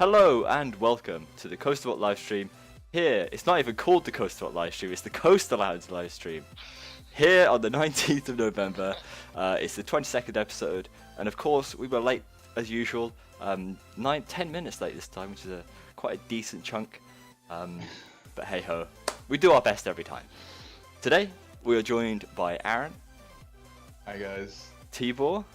Hello and welcome to the Coastal live stream. Here, it's not even called the Coastal live stream, it's the Coastal Hounds live stream. Here on the 19th of November, it's the 22nd episode, and of course we were late as usual, 10 minutes late this time, which is quite a decent chunk, but hey ho, we do our best every time. Today, we are joined by Aaron. Hi guys. Tibor.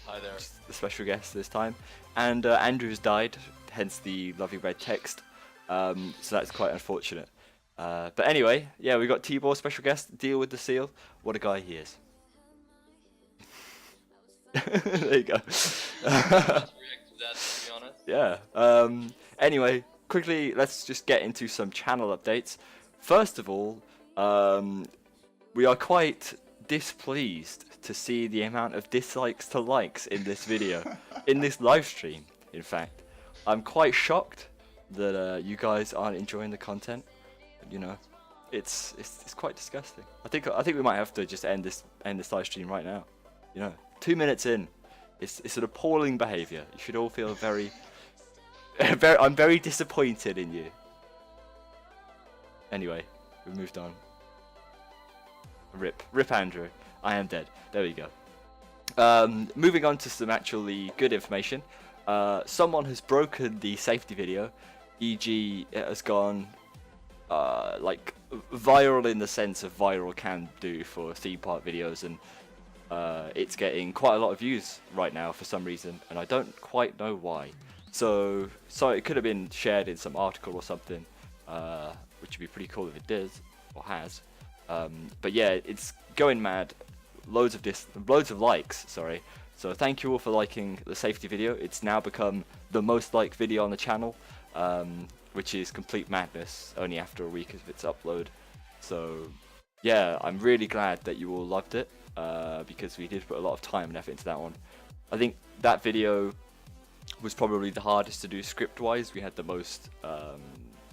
Hi there. The special guest this time, and Andrew's died, hence the lovely red text, so that's quite unfortunate. But anyway, yeah, we got Tibor, special guest, deal with the seal. What a guy he is. There you go. React to that, to be honest. Yeah. Anyway, quickly, let's just get into some channel updates. First of all, we are quite displeased to see the amount of dislikes to likes in this video, in this live stream. In fact, I'm quite shocked that you guys aren't enjoying the content. You know, it's quite disgusting. I think we might have to just end this live stream right now. You know, 2 minutes in, it's an appalling behaviour. You should all feel very, I'm very disappointed in you. Anyway, we moved on. Rip Andrew. I am dead. There we go. Moving on to some actually good information. Someone has broken the safety video, e.g. it has gone like viral in the sense of viral can do for theme park videos, and it's getting quite a lot of views right now for some reason, and I don't quite know why. So it could have been shared in some article or something, which would be pretty cool if it does or has. But yeah, it's going mad. Loads of likes, sorry. So thank you all for liking the safety video. It's now become the most liked video on the channel, which is complete madness only after a week of its upload. So yeah, I'm really glad that you all loved it, because we did put a lot of time and effort into that one. I think that video was probably the hardest to do script-wise. We had the most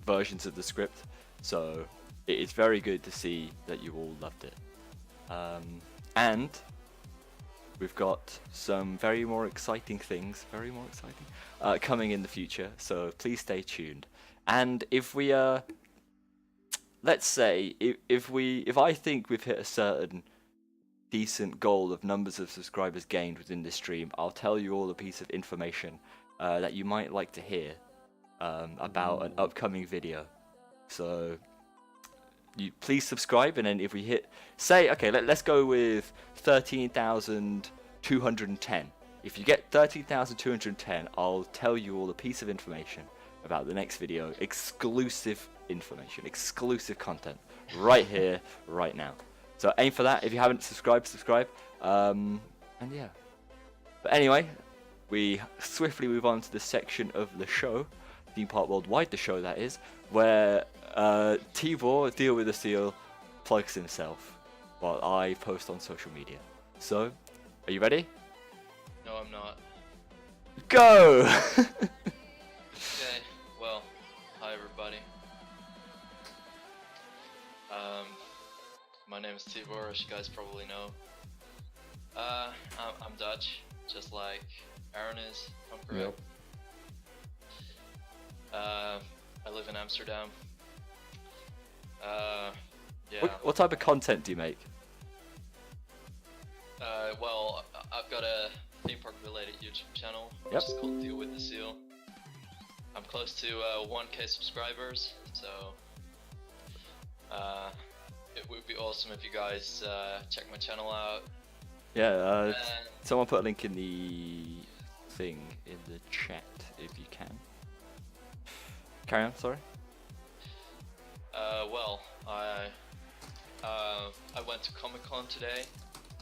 versions of the script, so it is very good to see that you all loved it. And we've got some very more exciting things, coming in the future, so please stay tuned. And if we let's say if I think we've hit a certain decent goal of numbers of subscribers gained within this stream, I'll tell you all a piece of information that you might like to hear about an upcoming video. So you please subscribe, and then if we hit, say, okay, let's go with 13,210. If you get 13,210, I'll tell you all a piece of information about the next video. Exclusive information, exclusive content, right here, right now. So aim for that. If you haven't subscribed, subscribe. And yeah. But anyway, we swiftly move on to the section of the show, Theme Park Worldwide, the show that is, where Tibor, Deal with the Seal, plugs himself while I post on social media. So, are you ready? No, I'm not. Go! Okay, well, hi everybody. My name is Tibor, as you guys probably know. I'm Dutch, just like Aaron is, if I'm correct. Yep. I live in Amsterdam. Yeah. What type of content do you make? Well, I've got a theme park related YouTube channel, which Yep. is called Deal with the Seal. I'm close to 1K subscribers, so it would be awesome if you guys check my channel out. Yeah, someone put a link in the thing in the chat if you can. Carry on, sorry. Well, I went to Comic-Con today.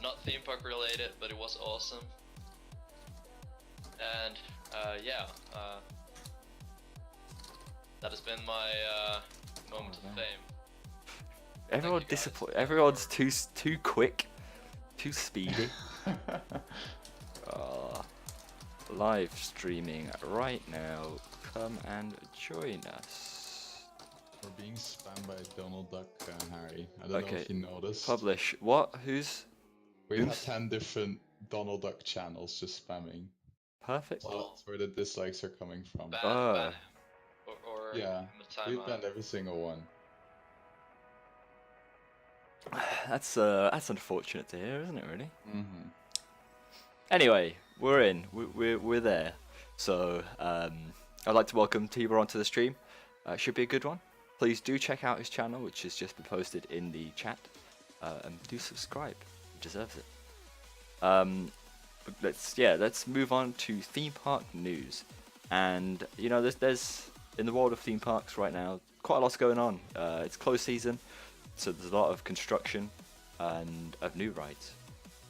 Not theme park related, but it was awesome. And yeah, that has been my moment of fame. Everyone's too quick, too speedy. Live streaming right now. Come and join us. We're being spammed by Donald Duck and Harry. I don't know if you noticed. Publish. What? Who's? We have 10 different Donald Duck channels just spamming. Perfect. So that's where the dislikes are coming from. Ban, Oh. ban. Or Yeah, time we've banned every single one. That's unfortunate to hear, isn't it? Really. Mm-hmm. Anyway, we're in. We're there. So I'd like to welcome Tibor onto the stream. Should be a good one. Please do check out his channel, which has just been posted in the chat, and do subscribe. He deserves it. But let's move on to theme park news. And you know, there's in the world of theme parks right now quite a lot's going on. It's close season, so there's a lot of construction and of new rides.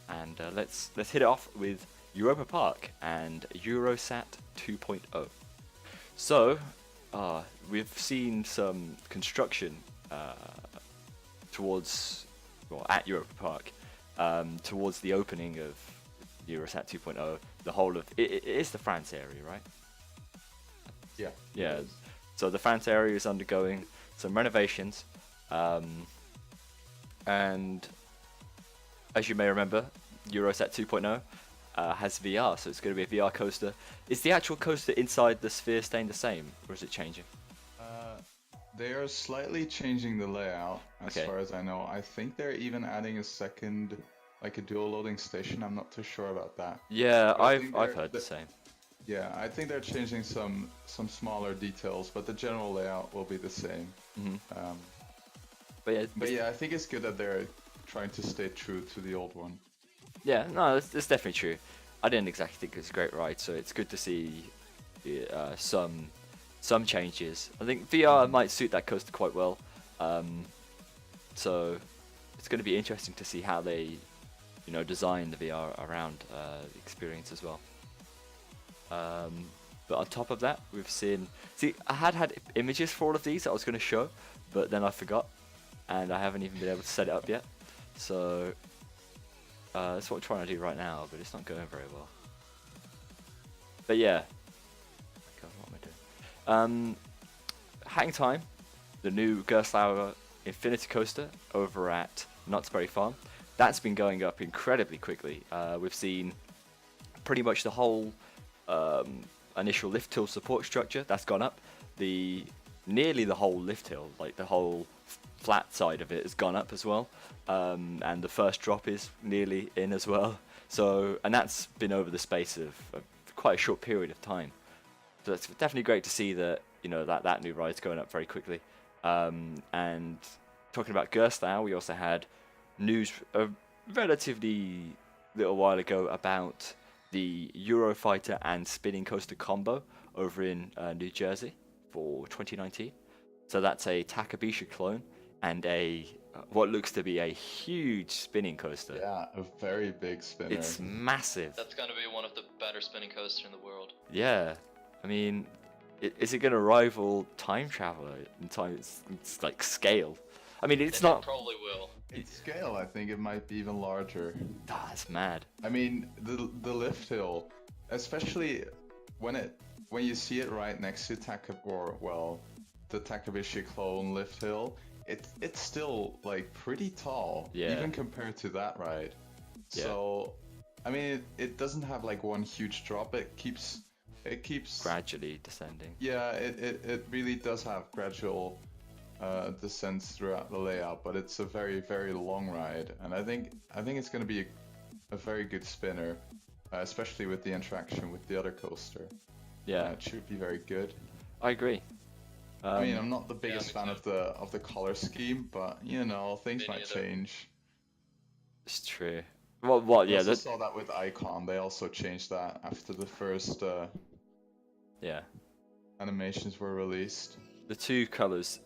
And let's hit it off with Europa Park and Eurosat 2.0. So we've seen some construction at Europa Park towards the opening of Eurosat 2.0. The whole of it is the France area, right? Yeah. Yeah. So the France area is undergoing some renovations, and as you may remember, Eurosat 2.0 has VR, so it's going to be a VR coaster. Is the actual coaster inside the sphere staying the same, or is it changing? They are slightly changing the layout, as Okay. far as I know. I think they're even adding a second, like a dual loading station. I'm not too sure about that. Yeah, But I think I've they're- heard the the- same. Yeah, I think they're changing some smaller details, but the general layout will be the same. Hmm. Um, But but yeah, I think it's good that they're trying to stay true to the old one. yeah, no, that's definitely true. I didn't exactly think it was a great ride, so it's good to see some changes. I think VR might suit that coaster quite well, so it's going to be interesting to see how they, design the VR around the experience as well. But on top of that, we've seen. See, I had images for all of these that I was going to show, but then I forgot, and I haven't even been able to set it up yet. So that's what I'm trying to do right now, but it's not going very well. But yeah. God, what am I doing? Hang Time, the new Gerstlauer Infinity Coaster over at Knott's Berry Farm. That's been going up incredibly quickly. We've seen pretty much the whole initial lift hill support structure that's gone up. Nearly the whole lift hill, like the whole flat side of it, has gone up as well. And the first drop is nearly in as well. So, and that's been over the space of quite a short period of time. So it's definitely great to see that that new ride's going up very quickly. And talking about Gerstlauer, we also had news a relatively little while ago about the Eurofighter and spinning coaster combo over in New Jersey for 2019. So that's a Takabisha clone and what looks to be a huge spinning coaster. Yeah, a very big spinner. It's massive. That's gonna be one of the better spinning coasters in the world. Yeah, I mean, is it going to rival Time Traveler in time? It's like scale. I mean, it's It not. probably will. In scale, I think it might be even larger. That's mad. I mean, the lift hill, especially when you see it right next to the Takabishi clone lift hill, it's still like pretty tall, Yeah. even compared to that ride. Yeah. So, I mean, it doesn't have like one huge drop. It keeps Gradually descending. Yeah, it really does have gradual descents throughout the layout, but it's a very, very long ride, and I think it's going to be a very good spinner, especially with the interaction with the other coaster. Yeah, It should be very good. I agree. I mean, I'm not the biggest me fan too. of the color scheme, but things Me might neither. change. It's true. Well, I yeah, also saw that with Icon. They also changed that after the first yeah. animations were released. The two colors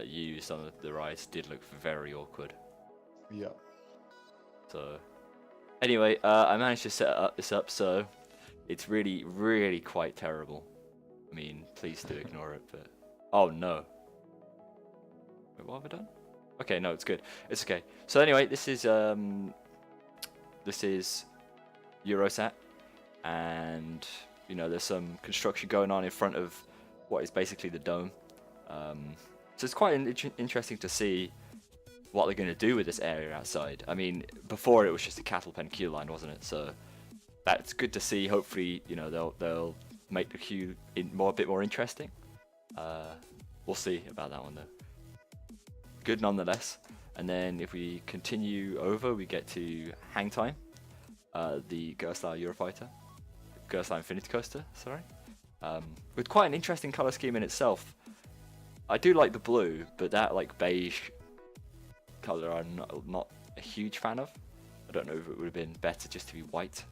used on the rides did look very awkward. Yeah. So, anyway, I managed to set this up, so it's really, really quite terrible. I mean, please do ignore it, but oh no. Wait, what have I done? Okay, no, it's good. It's okay. So anyway, this is Eurosat, and there's some construction going on in front of what is basically the dome. So it's quite interesting to see what they're going to do with this area outside. I mean, before it was just a cattle pen queue line, wasn't it? So that's good to see. Hopefully, you know, they'll make the queue a bit more interesting. We'll see about that one though. Good nonetheless. And then if we continue over, we get to Hang Time, the Gerstlauer Eurofighter, Gerstlauer Infinity Coaster, sorry, with quite an interesting color scheme in itself. I do like the blue, but that like beige color I'm not a huge fan of. I don't know if it would have been better just to be white,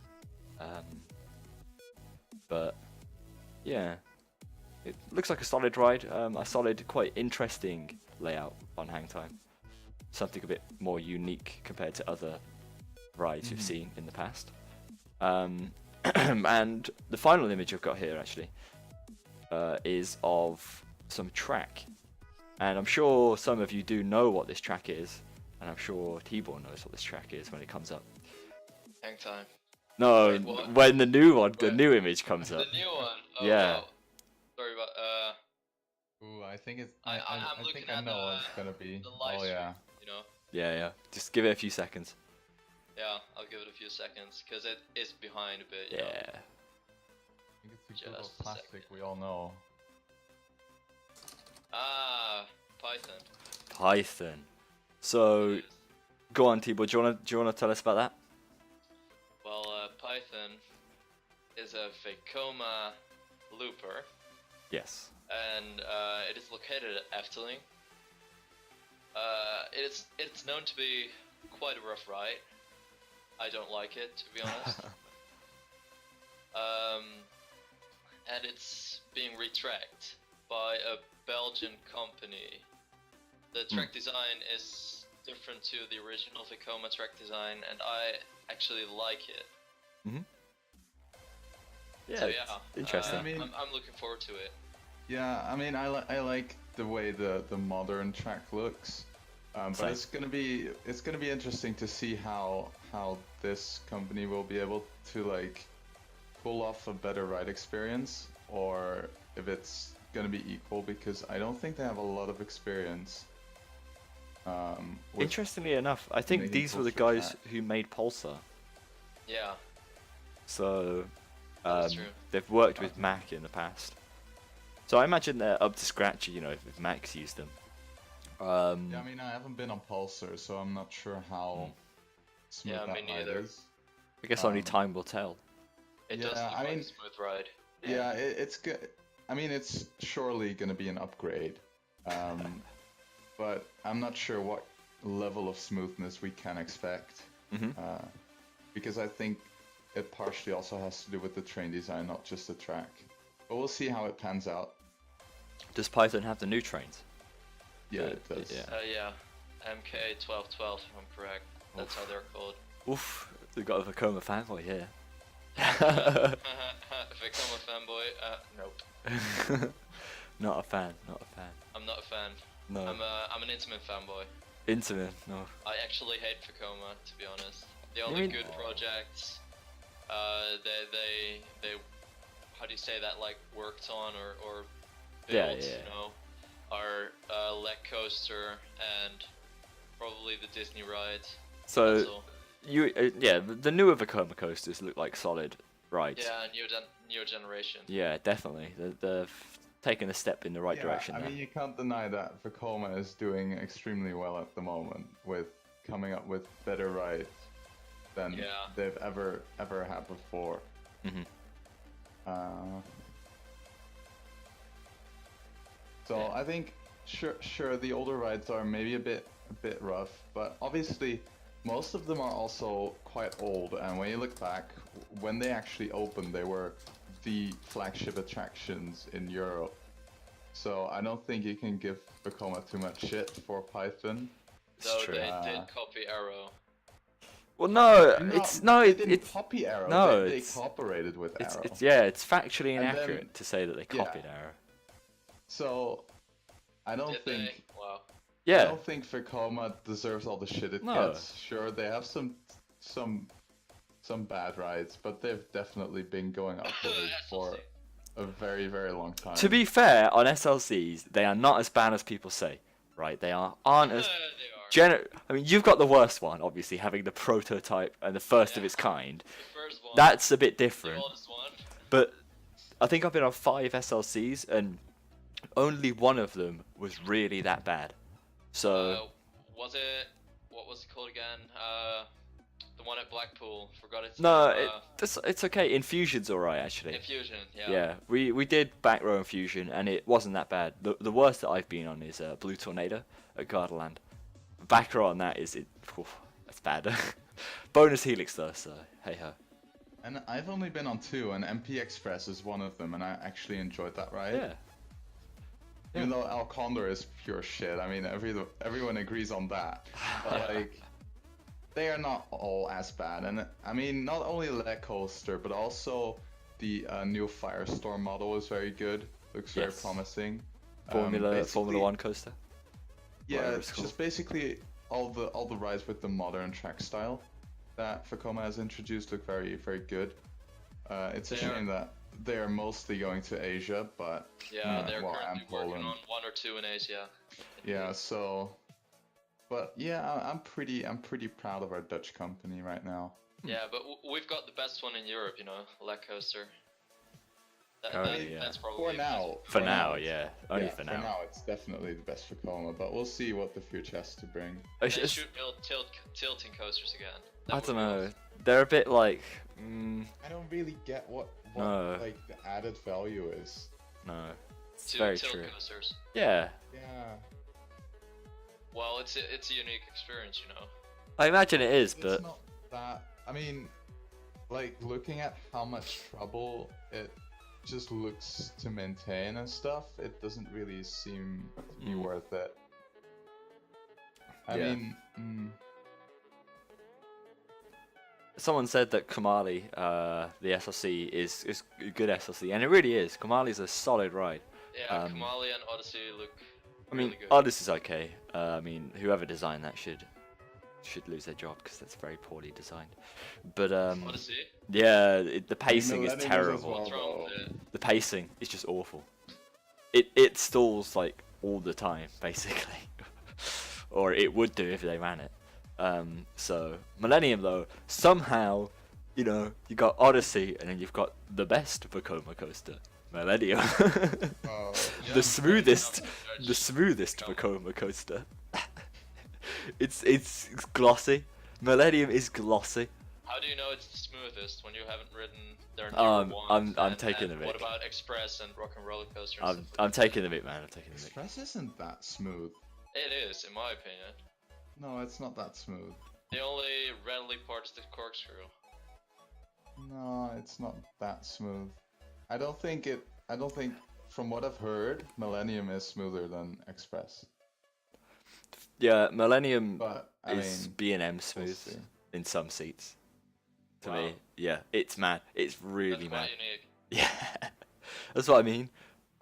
but yeah, it looks like a solid ride, a solid, quite interesting layout on Hang Time. Something a bit more unique compared to other rides you've seen in the past. And the final image I've got here actually is of some track, and I'm sure some of you do know what this track is, and I'm sure T-Born knows what this track is when it comes up. Hang time. No, Wait, what? when the new one, the new image comes up. The new one. Oh, Yeah. wow. Sorry about Ooh, I think it's. I'm I looking think I at know the- what it's gonna be. the live Oh yeah. stream, you know. Yeah. Just give it a few seconds. Yeah, I'll give it a few seconds because it is behind a bit. You know? Yeah. I think it's a good Just old a plastic. second. We all know. Ah, Python. Python. So Yes. go on, T-Born. Do you wanna tell us about that? Well, Python is a Vekoma looper, Yes. and it is located at Efteling. It's known to be quite a rough ride. I don't like it, to be honest. And it's being retracked by a Belgian company. The track design is different to the original Vekoma track design, and I actually like it. Yeah. So it's yeah, Interesting. I mean- I'm looking forward to it. Yeah, I mean, I like the way the modern track looks, but Same. it's gonna be interesting to see how this company will be able to like pull off a better ride experience, or if it's gonna be equal, because I don't think they have a lot of experience. With, Interestingly enough, I think making these were the Pulsar guys track. who made Pulsar. Yeah, So that's true. they've worked with Mac in the past. So I imagine they're up to scratch, you know, if Mac's used them. yeah, I mean, I haven't been on Pulsar, so I'm not sure how smooth Yeah, that me ride neither. is. I guess only um, time will tell. It yeah, does look I like mean- a smooth ride. Yeah, it's good. I mean, it's surely gonna be an upgrade, but I'm not sure what level of smoothness we can expect, because I think it partially also has to do with the train design, not just the track. But we'll see how it pans out. Does Python have the new trains? Yeah, it does. yeah. Yeah, MK1212, if I'm correct. That's how they're called. Oof, we've got a Vekoma fanboy here. Vekoma fanboy? Nope. Not a fan. I'm not a fan. No. I'm an Intamin fanboy. Intamin, no. I actually hate Vekoma, to be honest. The You only mean- good projects, they, how do you say that, like, worked on or Yeah, built, yeah. you know, are Lek Coaster and probably the Disney rides. So That's all. the newer Vekoma coasters look like solid rides. Yeah, new generation. Yeah, definitely. They've taken a step in the right Yeah, direction I there. mean, you can't deny that Vekoma is doing extremely well at the moment with coming up with better rides than Yeah. they've ever had before. Mhm. So Yeah. I think sure the older rides are maybe a bit rough, but obviously most of them are also quite old. And when you look back, when they actually opened, they were the flagship attractions in Europe. So I don't think you can give Vekoma too much shit for Python. It's Though true. they did copy Arrow. Well, no, No, they didn't it's copy Arrow. no, they it's- cooperated with Arrow. it's factually And then- inaccurate to say that they yeah. copied Arrow. So I don't Did think they? Wow. I Yeah, don't think Vekoma deserves all the shit it No. gets. Sure, they have some bad rides, but they've definitely been going upwards for SLC. a very, very long time. to be fair, on SLCs, they are not as bad as people say, right? They aren't as They are. I mean, you've got the worst one, obviously, having the prototype and the first of its kind. The first one. That's a bit the different. oldest one. But I think I've been on 5 SLCs, and only one of them was really that bad. So Was it? What was it called again? The one at Blackpool. Forgot its no, name. it's okay. Infusion's alright actually. Infusion. Yeah. Yeah, we did back row Infusion, and it wasn't that bad. The worst that I've been on is Blue Tornado at Gardaland. Back row on that that's bad. Bonus Helix though, so hey ho. And I've only been on 2, and MP Express is one of them, and I actually enjoyed that ride. Yeah. Even though Al Condor is pure shit. I mean, everyone agrees on that. But like, they are not all as bad. And I mean, not only Leg Coaster, but also the new Firestorm model is very good. Looks very Yes. promising. Formula Basically- One coaster. Yeah, whatever it's it's called. just basically all the rides with the modern track style that Vekoma has introduced look very good. It's a They are- shame that they are mostly going to Asia, but Yeah, they're well, currently and working Poland. on 1 or 2 in Asia. Yeah, so, but yeah, I'm pretty proud of our Dutch company right now. Yeah, but we've got the best one in Europe, you know, Leg Coaster. Oh, yeah. That's probably For now, For now, yeah. Only yeah, for now. it's definitely the best for Coma, but we'll see what the future has to bring. I They just- should build tilting coasters again. That I would don't be know. awesome. They're a bit like, I don't really get what No. like the added value is. no. It's Two very tilt true. coasters. Yeah. Yeah, Well, it's a unique experience, you know. I imagine it is, it's but not that. I mean, like looking at how much trouble it just looks to maintain and stuff, it doesn't really seem to be worth it. I Yeah. mean, someone said that Kamali, the SLC, is a good SLC, and it really is. Kamali's a solid ride. Yeah, Um, Kamali and Odyssey look I mean, really good. Odyssey is okay. I mean, whoever designed that should lose their job because that's very poorly designed. But Odyssey? yeah, the pacing is Millennium is as terrible. well. What's wrong with it? The pacing is just awful. It stalls like all the time, basically, or it would do if they ran it. So Millennium though, somehow, you know, you got Odyssey and then you've got the best Vekoma coaster, Millennium, Oh, the smoothest Judge. Vekoma coaster. it's glossy. Millennium is glossy. How do you know it's the smoothest when you haven't ridden their newer I'm ones? taking and the What mic. about Express and Rock and Roller Coaster? And I'm stuff? I'm taking the mic, man. I'm taking the mic. Express isn't that smooth. It is, in my opinion. No, it's not that smooth. The only readily part is the corkscrew. No, it's not that smooth. I don't think, from what I've heard, Millennium is smoother than Express. Yeah, Millennium But I is mean, B&M we'll smooth see. in some seats. To Wow. me, yeah, it's mad. It's really That's mad. quite unique. Yeah, that's what I mean.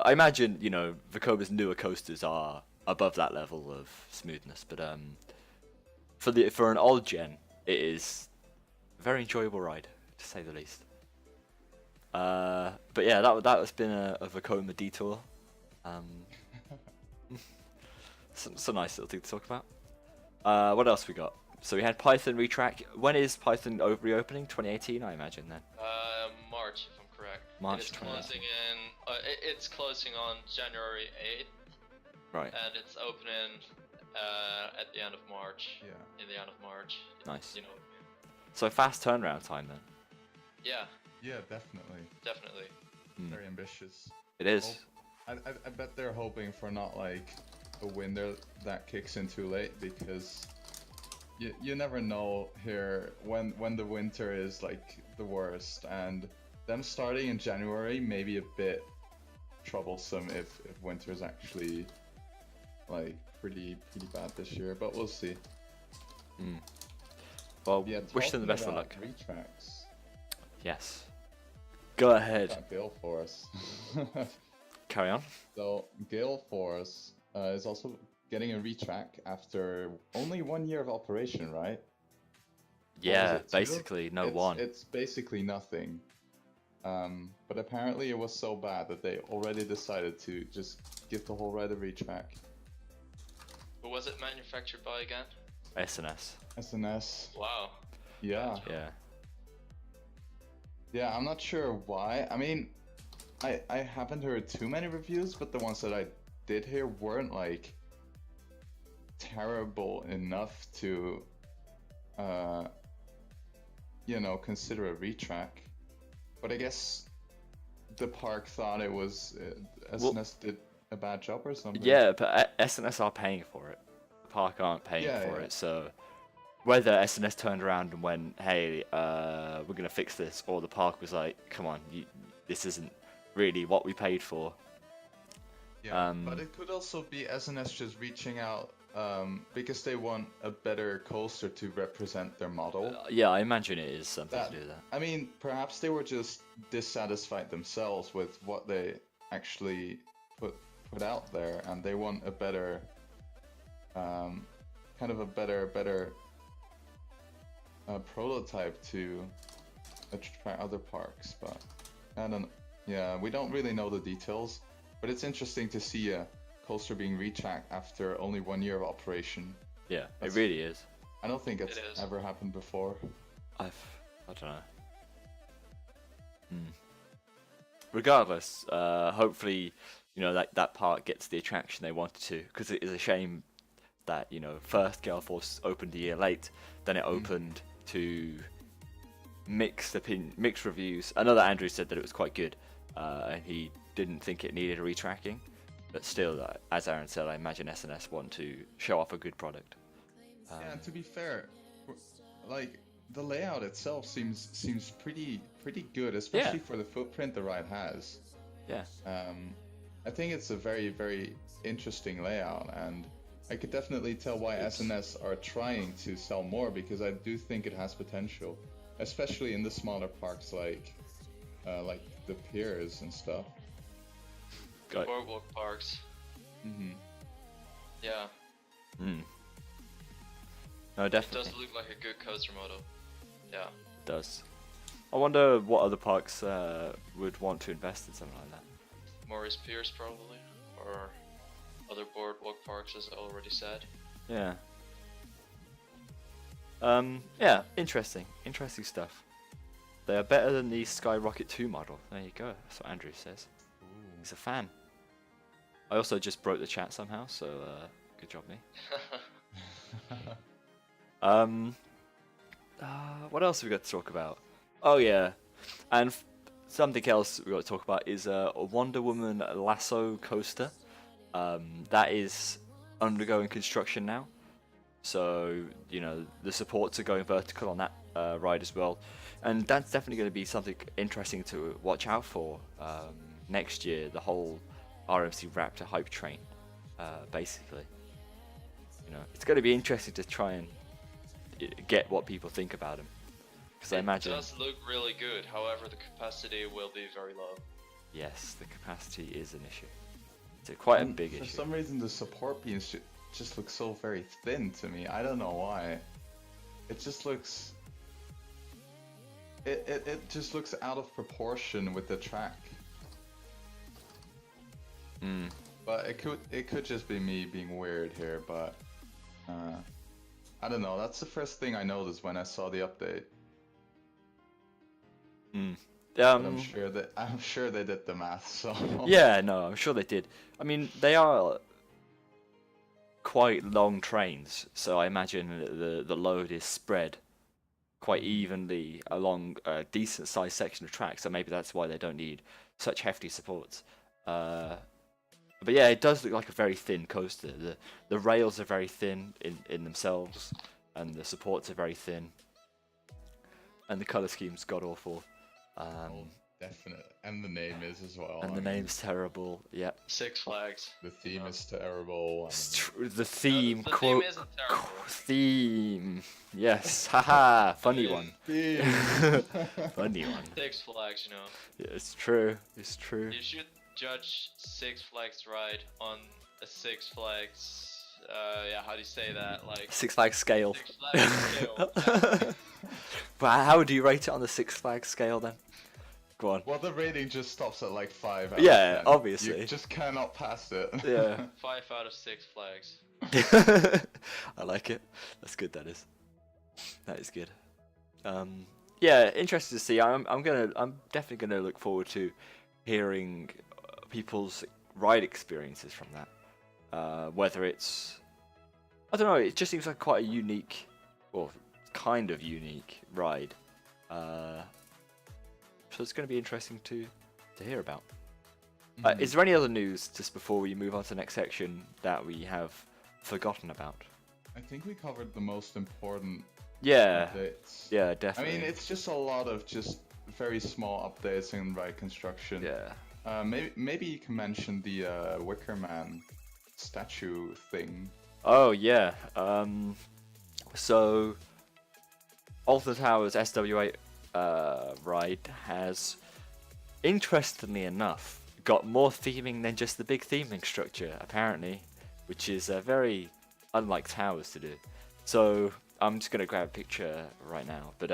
I imagine, you know, Vekoma's newer coasters are above that level of smoothness, but for an old gen, it is a very enjoyable ride, to say the least. But yeah, that has been a Vekoma detour. It's a nice little thing to talk about. What else we got? So we had Python retrack. When is Python reopening? 2018, I imagine then. March, if I'm correct. March It's 2018. closing in. It's closing on January 8th, Right. and it's opening at the end of March. Yeah. In the end of March. Nice. You know. So fast turnaround time then. Yeah, Yeah, definitely. definitely. Very ambitious. It is. I bet they're hoping for not like a winter that kicks in too late, because you never know here when the winter is like the worst, and them starting in January may be a bit troublesome if winter's actually like pretty bad this year, but we'll see. Well, Yeah, wish them the best of talking luck. about retracts. Yes. Go ahead. Got Gale Force. Carry on. So Gale Force is also getting a retrack after only 1 year of operation, right? Yeah, it, 2? basically no one. It's basically nothing. But apparently it was so bad that they already decided to just give the whole ride a retrack. Who was it manufactured by again? SNS. SNS. Wow. Yeah. Yeah. Yeah, I'm not sure why. I mean, I haven't heard too many reviews, but the ones that I did hear weren't like terrible enough to, consider a retrack. But I guess the park thought it was SNS did a bad job or something. Yeah, but SNS are paying for it. The park aren't paying for it, so whether SNS turned around and went, "Hey, we're gonna fix this," or the park was like, "Come on, this isn't really what we paid for." Yeah, but it could also be SNS just reaching out because they want a better coaster to represent their model. Yeah, I imagine it is something to do with that. I mean, perhaps they were just dissatisfied themselves with what they actually put out there, and they want a better, kind of a better prototype to attract other parks. But I don't. Yeah, we don't really know the details, but it's interesting to see a coaster being retracked after only 1 year of operation. Yeah, it really is. I don't think it's ever happened before. I don't know. Regardless, hopefully, that park gets the attraction they wanted to, because it is a shame that first Gale Force opened a year late, then it opened to mixed reviews. Another Andrew said that it was quite good, and he didn't think it needed a retracking, but still, as Aaron said, I imagine SNS want to show off a good product. Yeah, and to be fair, like the layout itself seems pretty good, especially for the footprint the ride has. Yeah. I think it's a very, very interesting layout, and I could definitely tell why SNS are trying to sell more, because I do think it has potential, especially in the smaller parks like the piers and stuff. Boardwalk parks. Yeah. No, definitely. It does look like a good coaster model. Yeah. It does. I wonder what other parks would want to invest in something like that. Maurice Pierce probably, or other boardwalk parks, as I already said. Yeah. Yeah, interesting stuff. They are better than the Skyrocket 2 model. There you go. That's what Andrew says. He's a fan. I also just broke the chat somehow, so good job, me. What else have we got to talk about? Oh yeah, and something else we got to talk about is a Wonder Woman Lasso coaster. That is undergoing construction now, so the supports are going vertical on that ride as well, and that's definitely going to be something interesting to watch out for next year. The whole RMC Raptor hype train, basically. It's going to be interesting to try and get what people think about him, because I imagine it does look really good. However, the capacity will be very low. Yes, the capacity is an issue. It's quite a big issue. For some reason, the support beams just look so very thin to me. I don't know why. It just looks. It just looks out of proportion with the track. But it could just be me being weird here, but I don't know. That's the first thing I noticed when I saw the update. But I'm sure they did the math. So yeah, no, I'm sure they did. I mean, they are quite long trains, so I imagine the load is spread quite evenly along a decent sized section of track. So maybe that's why they don't need such hefty supports. But yeah, it does look like a very thin coaster. The rails are very thin in themselves, and the supports are very thin, and the color scheme's god awful. Definitely, and the name is as well. And the name's terrible. Yep. Six Flags. The theme is terrible. The theme, the quote, theme isn't terrible. Theme. Yes, haha, funny one. Funny one. Six Flags, Yeah, it's true. It's true. You should judge Six Flags ride on a Six Flags. How do you say that? Like Six Flags scale. Six Flags scale. But how do you rate it on the Six Flags scale then? Go on. Well, the rating just stops at like 5 out Yeah, of 10. obviously. You just cannot pass it. Yeah. 5 out of 6 Flags. I like it. That's good. That is. That is good. Yeah, interested to see. I'm definitely gonna look forward to hearing people's ride experiences from that. Whether it's, I don't know, it just seems like quite a unique, or kind of unique ride. So it's going to be interesting to hear about. Is there any other news just before we move on to the next section that we have forgotten about? I think we covered the most important Yeah, updates. yeah, I definitely. mean, it's just a lot of just very small updates in ride construction. Yeah. Maybe you can mention the Wicker Man statue thing. Oh yeah. So Alter Towers SW8 ride has, interestingly enough, got more theming than just the big theming structure, apparently, which is very unlike Towers to do. So I'm just gonna grab a picture right now, but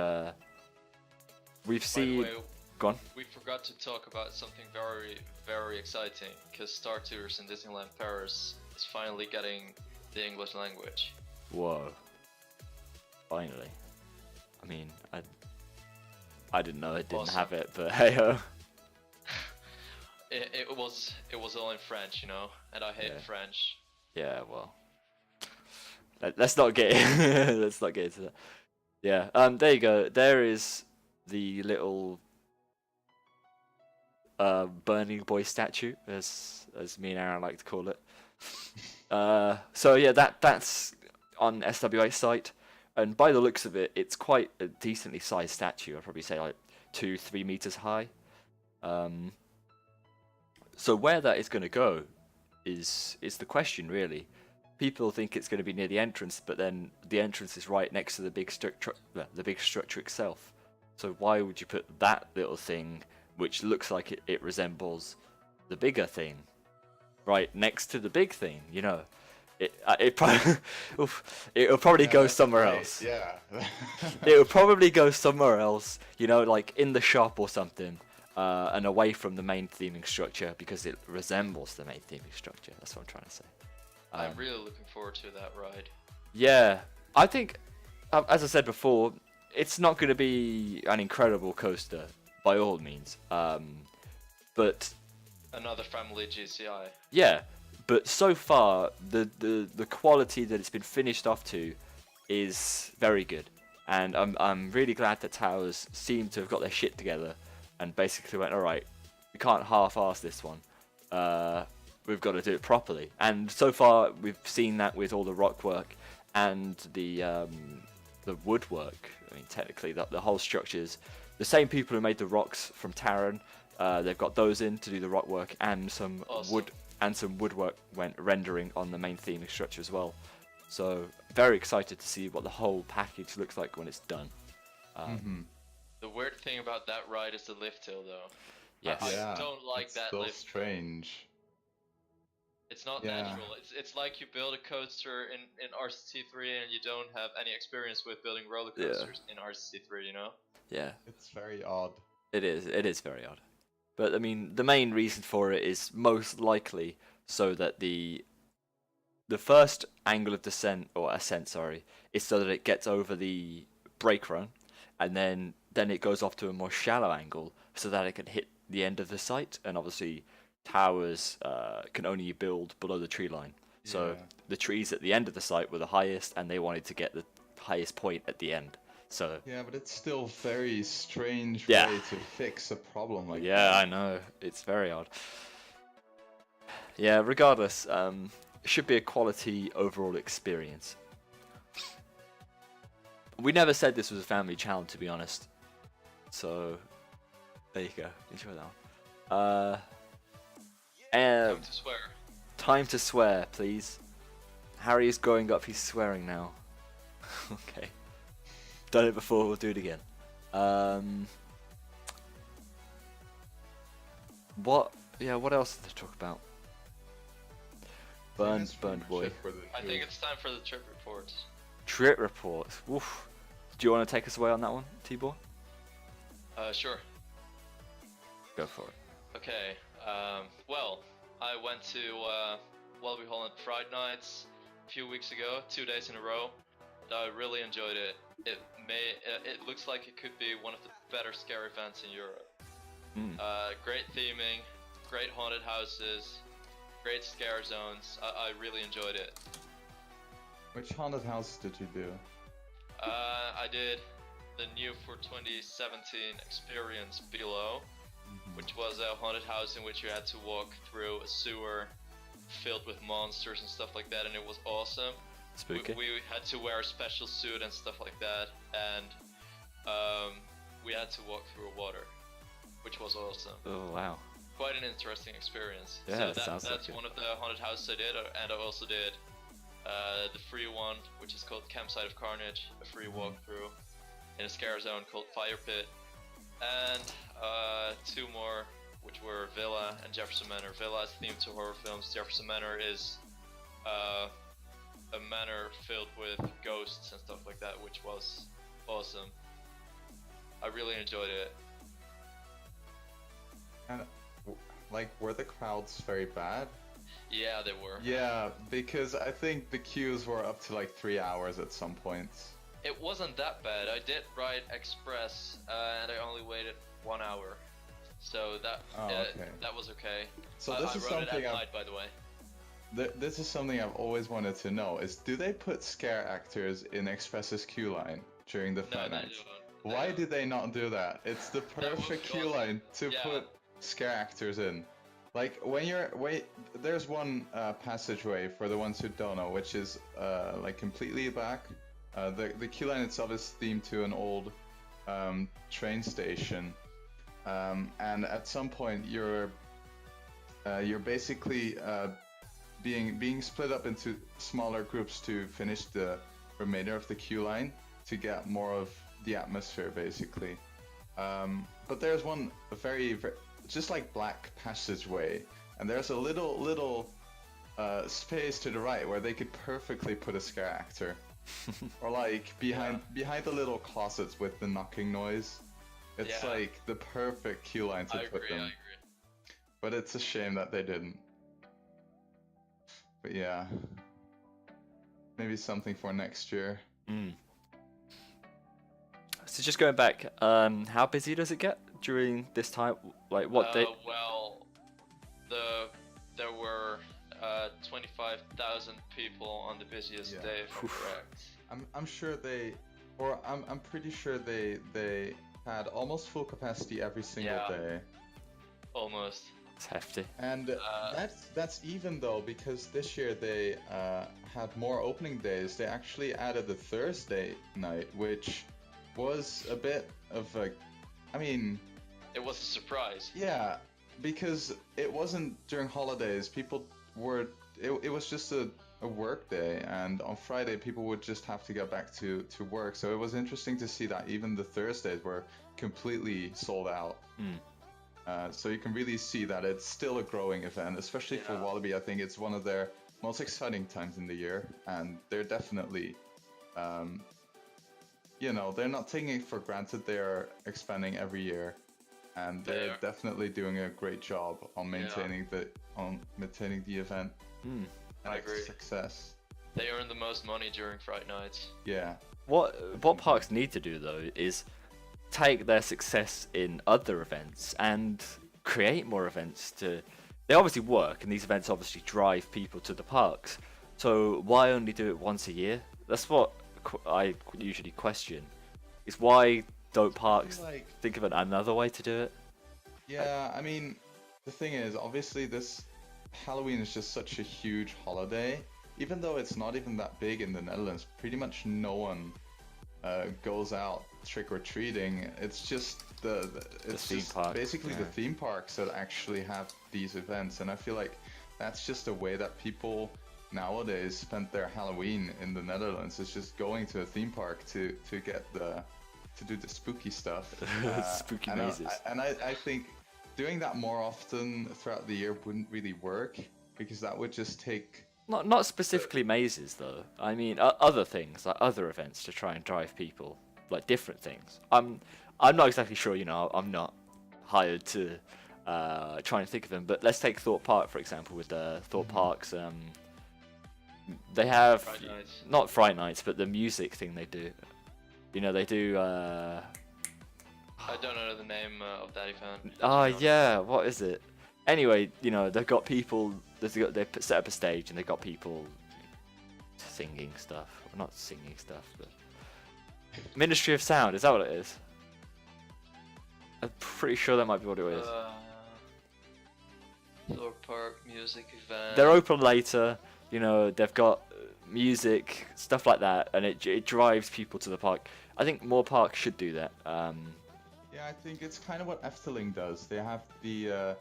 we've By the seen. way, Gone. we forgot to talk about something very, very exciting, because Star Tours in Disneyland Paris is finally getting the English language. Whoa. Finally. I mean, I didn't know it didn't Awesome. have it, but hey ho. It was all in French, you know, and I hate Yeah. French. Yeah, well. Let's not get let's not get into that. Yeah. There you go. There is the little burning boy statue, as me and Aaron like to call it. So yeah, that's on SWA site, and by the looks of it, it's quite a decently sized statue. I'd probably say like 2-3 meters high. So where that is going to go is the question, really. People think it's going to be near the entrance, but then the entrance is right next to the big structure itself. So why would you put that little thing, which looks like it resembles the bigger thing, right next to the big thing? You know, it probably it'll probably go that's somewhere right, else. Yeah. It would probably go somewhere else, you know, like in the shop or something, and away from the main theming structure, because it resembles the main theming structure. That's what I'm trying to say. I'm really looking forward to that ride. Yeah, I think, as I said before, it's not going to be an incredible coaster by all means, but Another family GCI. yeah, but so far the quality that it's been finished off to is very good, and I'm really glad that Towers seem to have got their shit together and basically went, all right, we can't half-ass this one. We've got to do it properly, and so far we've seen that with all the rock work and the woodwork. I mean, technically, the whole structures, the same people who made the rocks from Taran, they've got those in to do the rock work, and some Awesome. woodwork went rendering on the main theming structure as well. So very excited to see what the whole package looks like when it's done. The weird thing about that ride is the lift hill, though. Yes. I don't like it's that so lift. strange. It's not Yeah. natural. It's like you build a coaster in RCT3 and you don't have any experience with building roller coasters in RCT3, you know? Yeah, It's very odd. it is very odd. But I mean, the main reason for it is most likely so that the first angle of descent, or ascent, sorry, is so that it gets over the brake run, and then it goes off to a more shallow angle so that it can hit the end of the site. And obviously, Towers can only build below the tree line, so Yeah. the trees at the end of the site were the highest, and they wanted to get the highest point at the end. So Yeah, but it's still very strange Yeah. way to fix a problem like yeah, that. I know, it's very odd. Yeah, regardless, it should be a quality overall experience. We never said this was a family challenge, to be honest. So there you go. Enjoy that one. Time to swear. Time to swear, please. Harry is growing up. He's swearing now. Okay. Done it before. We'll do it again. What? Yeah. What else to talk about? Burned boy. I think it's time for the trip reports. Trip reports. Woof. Do you want to take us away on that one, T-Boy? Sure. Go for it. Okay. Well, I went to Wellby Holland Pride Nights. few weeks ago, 2 days in a row. And I really enjoyed it. It looks like it could be one of the better scare events in Europe. Great theming, great haunted houses, great scare zones. I really enjoyed it. Which haunted house did you do? I did the new for 2017 experience Below, which was a haunted house in which you had to walk through a sewer filled with monsters and stuff like that, and it was awesome. Spooky. We had to wear a special suit and stuff like that, and we had to walk through water, which was awesome. Oh wow. Quite an interesting experience. Yeah, so sounds that's like it. one of the haunted houses I did, and I also did the free one, which is called Campsite of Carnage, a free walkthrough in a scare zone called Fire Pit, and 2 more, which were Villa and Jefferson Manor. Villa is themed to horror films. Jefferson Manor is a manor filled with ghosts and stuff like that, which was awesome. I really enjoyed it. And like, were the crowds very bad? Yeah, they were. Yeah, because I think the queues were up to like 3 hours at some points. It wasn't that bad. I did ride Express, and I only waited 1 hour, so that okay. that was okay. So I this is rode it something at I've night, by the way. This is something I've always wanted to know, is do they put scare actors in Express's queue line during the No, Fright they Nights? don't. Why do they not do that? It's the That would perfect be queue awesome. line to Yeah. put scare actors in. Like, when there's one passageway, for the ones who don't know, which is like completely back. The queue line itself is themed to an old train station. And at some point you're basically being split up into smaller groups to finish the remainder of the queue line to get more of the atmosphere, basically. But there's one very just like black passageway, and there's a little space to the right where they could perfectly put a scare actor, or like behind the little closets with the knocking noise. It's Yeah. like the perfect queue line to I put agree. them. But it's a shame that they didn't. But yeah, maybe something for next year. So just going back, how busy does it get during this time? Like what day? Well, there were 25,000 people on the busiest Yeah. day, if I'm correct. I'm sure I'm pretty sure they had almost full capacity every single Yeah. day. Almost. It's hefty. And that's even though, because this year they had more opening days. They actually added the Thursday night, which was a bit of a, I mean, It was a surprise. yeah, because it wasn't during holidays. People were, it was just a work day, and on Friday people would just have to get back to work. So it was interesting to see that even the Thursdays were completely sold out. So you can really see that it's still a growing event, especially for Yeah. Wallaby. I think it's one of their most exciting times in the year, and they're definitely, they're not taking it for granted. They are expanding every year, and They they're are. definitely doing a great job on maintaining the event and I its agree. success. They earn the most money during Fright Nights. Yeah. What parks need to do though is take their success in other events and create more events. They obviously work, and these events obviously drive people to the parks. So why only do it once a year? That's what I usually question. Is why don't parks like- think of another way to do it? Yeah, I mean, the thing is, obviously this Halloween is just such a huge holiday. Even though it's not even that big in the Netherlands, pretty much no one goes out trick-or-treating. It's just it's theme just park, basically the yeah. theme parks that actually have these events, and I feel like that's just a way that people nowadays spend their Halloween in the Netherlands. It's just going to a theme park to do the spooky stuff. Spooky and mazes. I think doing that more often throughout the year wouldn't really work, because that would just take. Not specifically mazes though. I mean other things, like other events to try and drive people, like different things. I'm not exactly sure. I'm not hired to try and think of them. But let's take Thorpe Park for example. With Thorpe Park's They have Fright Nights. not Fright Nights, but the music thing they do. You know, they do. I don't know the name of that event. Oh yeah, what is it? Anyway, you know, they've got people. They set up a stage and they've got people singing stuff. Well, not singing stuff, but Ministry of Sound. Is that what it is? I'm pretty sure that might be what it is. Thor Park music event. They're open later. You know, they've got music, stuff like that, and it drives people to the park. I think more parks should do that. Yeah, I think it's kind of what Efteling does. They have the,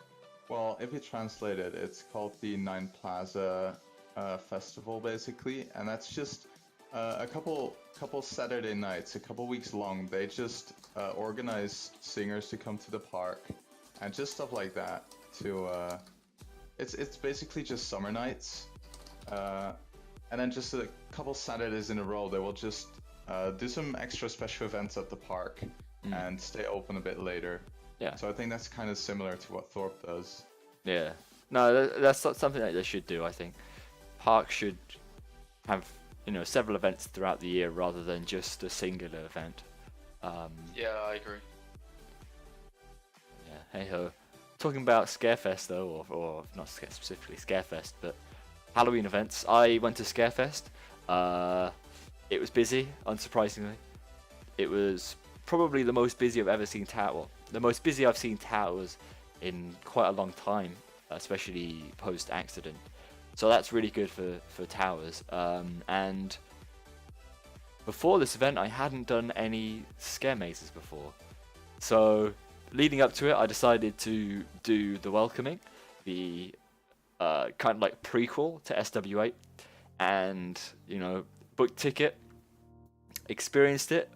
well, if you translate it, it's called the Nine Plaza Festival, basically, and that's just a couple Saturday nights, a couple weeks long. They just organize singers to come to the park, and just stuff like that. It's basically just summer nights, and then just a couple Saturdays in a row, they will just do some extra special events at the park. And stay open a bit later. Yeah. So I think that's kind of similar to what Thorpe does. Yeah. No, that's something that they should do. I think parks should have, you know, several events throughout the year rather than just a singular event. Yeah, I agree. Yeah. Hey ho. Talking about Scarefest though, or not specifically Scarefest, but Halloween events. I went to Scarefest. It was busy, unsurprisingly. It was probably the most busy I've ever seen tower. The most busy I've seen towers in quite a long time, especially post-accident. So that's really good for towers. And before this event, I hadn't done any scare mazes before. So leading up to it, I decided to do the Welcoming, the kind of like prequel to SW8, and you know, booked ticket, experienced it.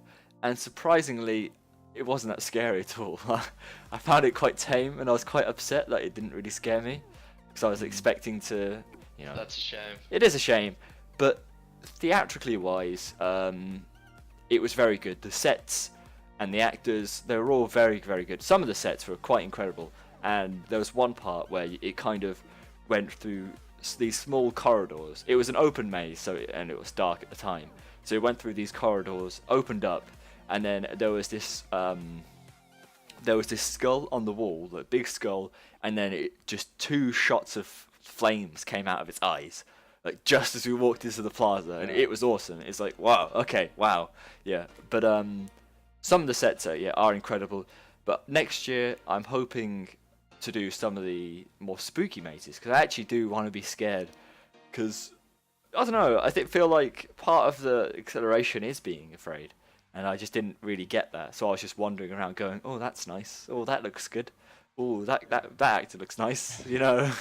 And surprisingly, it wasn't that scary at all. I found it quite tame, and I was quite upset that it didn't really scare me, because I was expecting to, you know. That's a shame. It is a shame, but theatrically wise, it was very good. The sets and the actors, they were all very, very good. Some of the sets were quite incredible, and there was one part where it kind of went through these small corridors. It was an open maze, and it was dark at the time. So it went through these corridors, opened up, and then there was this skull on the wall, the big skull, and then just two shots of flames came out of its eyes, like just as we walked into the plaza, and it was awesome. It's like, wow, okay, wow, yeah. But some of the sets are incredible. But next year, I'm hoping to do some of the more spooky mazes, because I actually do want to be scared, because I don't know, I feel like part of the acceleration is being afraid. And I just didn't really get that, so I was just wandering around going, "Oh, that's nice. Oh, that looks good. Oh, that actor looks nice." You know.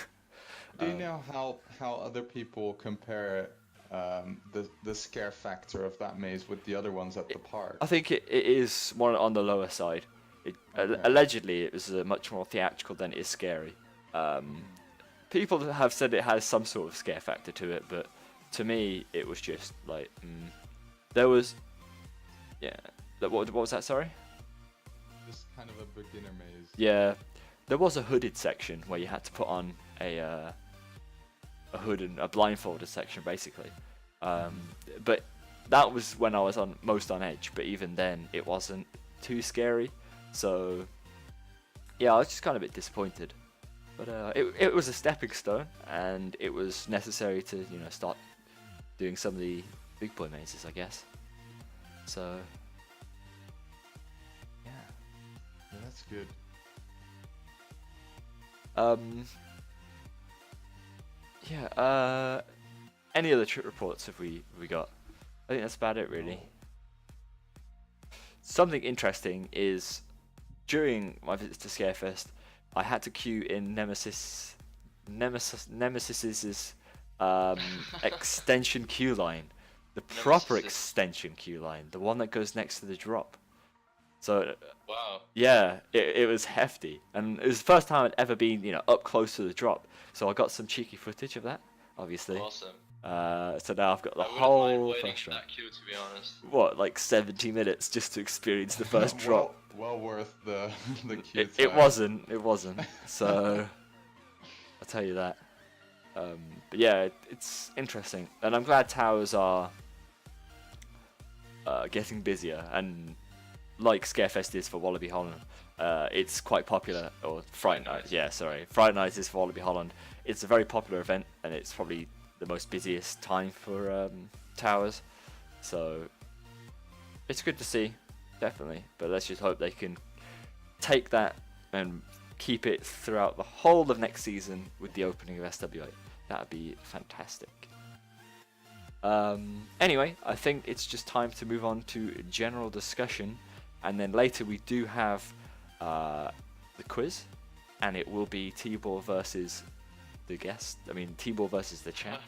Do you know how other people compare the scare factor of that maze with the other ones at the park? I think it is more on the lower side. Okay. Allegedly, it was much more theatrical than it is scary. People have said it has some sort of scare factor to it, but to me, it was just like there was. Yeah. What was that? Sorry. Just kind of a beginner maze. Yeah, there was a hooded section where you had to put on a hood and a blindfolded section, basically. But that was when I was most on edge. But even then, it wasn't too scary. So yeah, I was just kind of a bit disappointed. But it was a stepping stone, and it was necessary to start doing some of the big boy mazes, I guess. So, yeah. Yeah, that's good. Yeah. Any other trip reports have we got? I think that's about it, really. Something interesting is during my visit to Scarefest, I had to queue in Nemesis's extension queue line. The proper extension queue line, the one that goes next to the drop. So, wow. Yeah, it was hefty, and it was the first time I'd ever been, up close to the drop. So I got some cheeky footage of that, obviously. Awesome. So now I've got the I wouldn't whole mind waiting first for drop. that queue, to be honest. What, like 70 minutes just to experience the first drop? Well worth the queue time. It wasn't. So I'll tell you that. But yeah, it's interesting, and I'm glad towers are getting busier, and like Scarefest is for Wallaby Holland, it's quite popular. Or Fright Night, yeah, sorry, Fright Night is for Wallaby Holland. It's a very popular event, and it's probably the most busiest time for towers. So it's good to see, definitely. But let's just hope they can take that and keep it throughout the whole of next season with the opening of SWA. That would be fantastic. Anyway, I think it's just time to move on to general discussion, and then later we do have the quiz, and it will be T-Ball versus the guest. I mean, T-Ball versus the chat.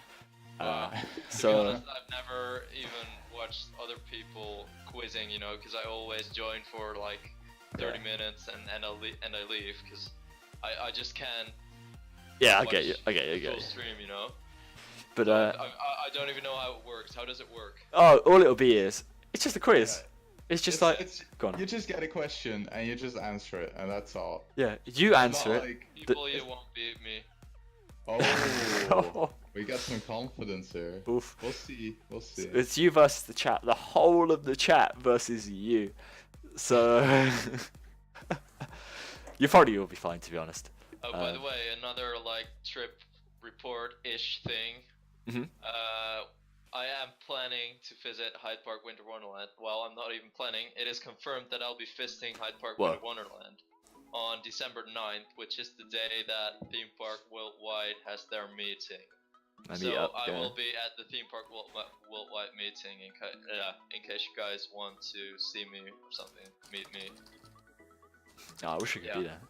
To So be honest, I've never even watched other people quizzing, you know, because I always join for like 30 minutes and I leave because I just can't. yeah, I watch get you. I get you. I the get full you. stream, you know. But I don't even know how it works. How does it work? oh, all it'll be is it's just a quiz. It's just like go on. You just get a question and you just answer it, and that's all. Yeah, you answer Not it. like, People, you won't beat me. oh, we got some confidence here. Oof. We'll see. We'll see. It's you versus the chat. The whole of the chat versus you. So you probably will be fine, to be honest. Oh, by the way, another like trip report-ish thing. Mhm. I am planning to visit Hyde Park Winter Wonderland. Well, I'm not even planning. It is confirmed that I'll be visiting Hyde Park Whoa. Winter Wonderland on December 9th, which is the day that Theme Park Worldwide has their meeting. So I will be at the Theme Park Worldwide meeting in case you guys want to see me or something, meet me. Oh, I wish I could be there.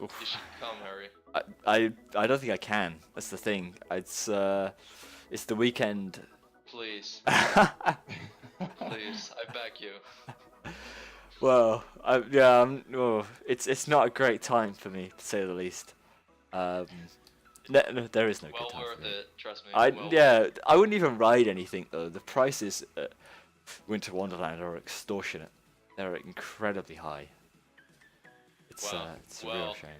You should come, Harry. I don't think I can. That's the thing. It's the weekend. Please. Please, I beg you. Well, it's not a great time for me, to say the least. No, there is no good Well time worth for me. it, trust me. I wouldn't even ride anything though. The prices at Winter Wonderland are extortionate. They're incredibly high. It's a real shame.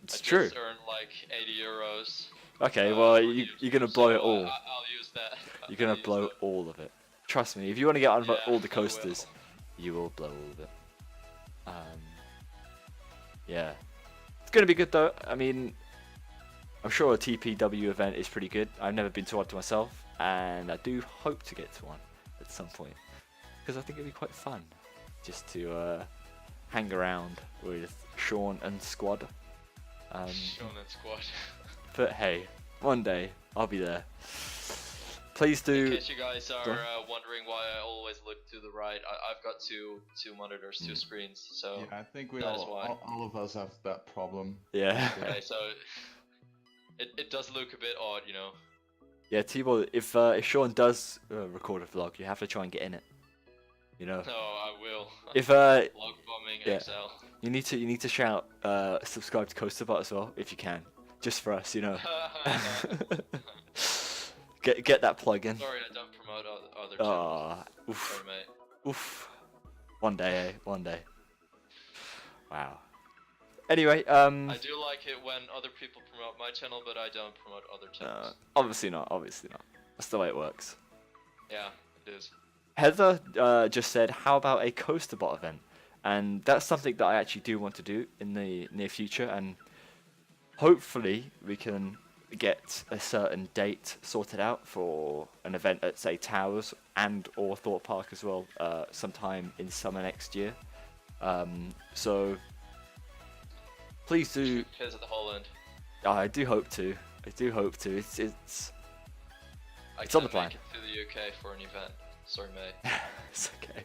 It's I true. just earned like 80 euros. Okay, well for you're gonna blow it all. I'll use that. You're gonna I'll use blow that. all of it. Trust me. If you want to get on Yeah, all the I will. coasters, you will blow all of it. Yeah, it's gonna be good though. I mean, I'm sure a TPW event is pretty good. I've never been to one to myself, and I do hope to get to one at some point because I think it'd be quite fun just to hang around with Sean and squad. Sean and squad. But hey, one day I'll be there. Please do. In case you guys are wondering why I always look to the right, I've got two monitors, two screens, so Yeah, I think we that is why. all of us have that problem. Yeah. Okay, so it does look a bit odd, you know. Yeah, T-Ball, if Sean does record a vlog, you have to try and get in it. You know. No, I will. If Vlog bombing yeah. XL. you need to shout subscribe to Coasterbot as well if you can, just for us, you know. Get that plug in. Sorry, I don't promote other channels. Oof. Sorry, mate. Oof. One day, one day. Wow. Anyway, I do like it when other people promote my channel, but I don't promote other channels. obviously not. Obviously not. That's the way it works. Yeah, it is. Heather just said, how about a Coasterbot event? And that's something that I actually do want to do in the near future, and hopefully we can get a certain date sorted out for an event at, say, Towers and or Thorpe Park as well, sometime in summer next year. So please do. Visit the Holland. I do hope to. I do hope to. It's I It's on the can't plan. make it to the UK for an event. Sorry, mate. it's okay.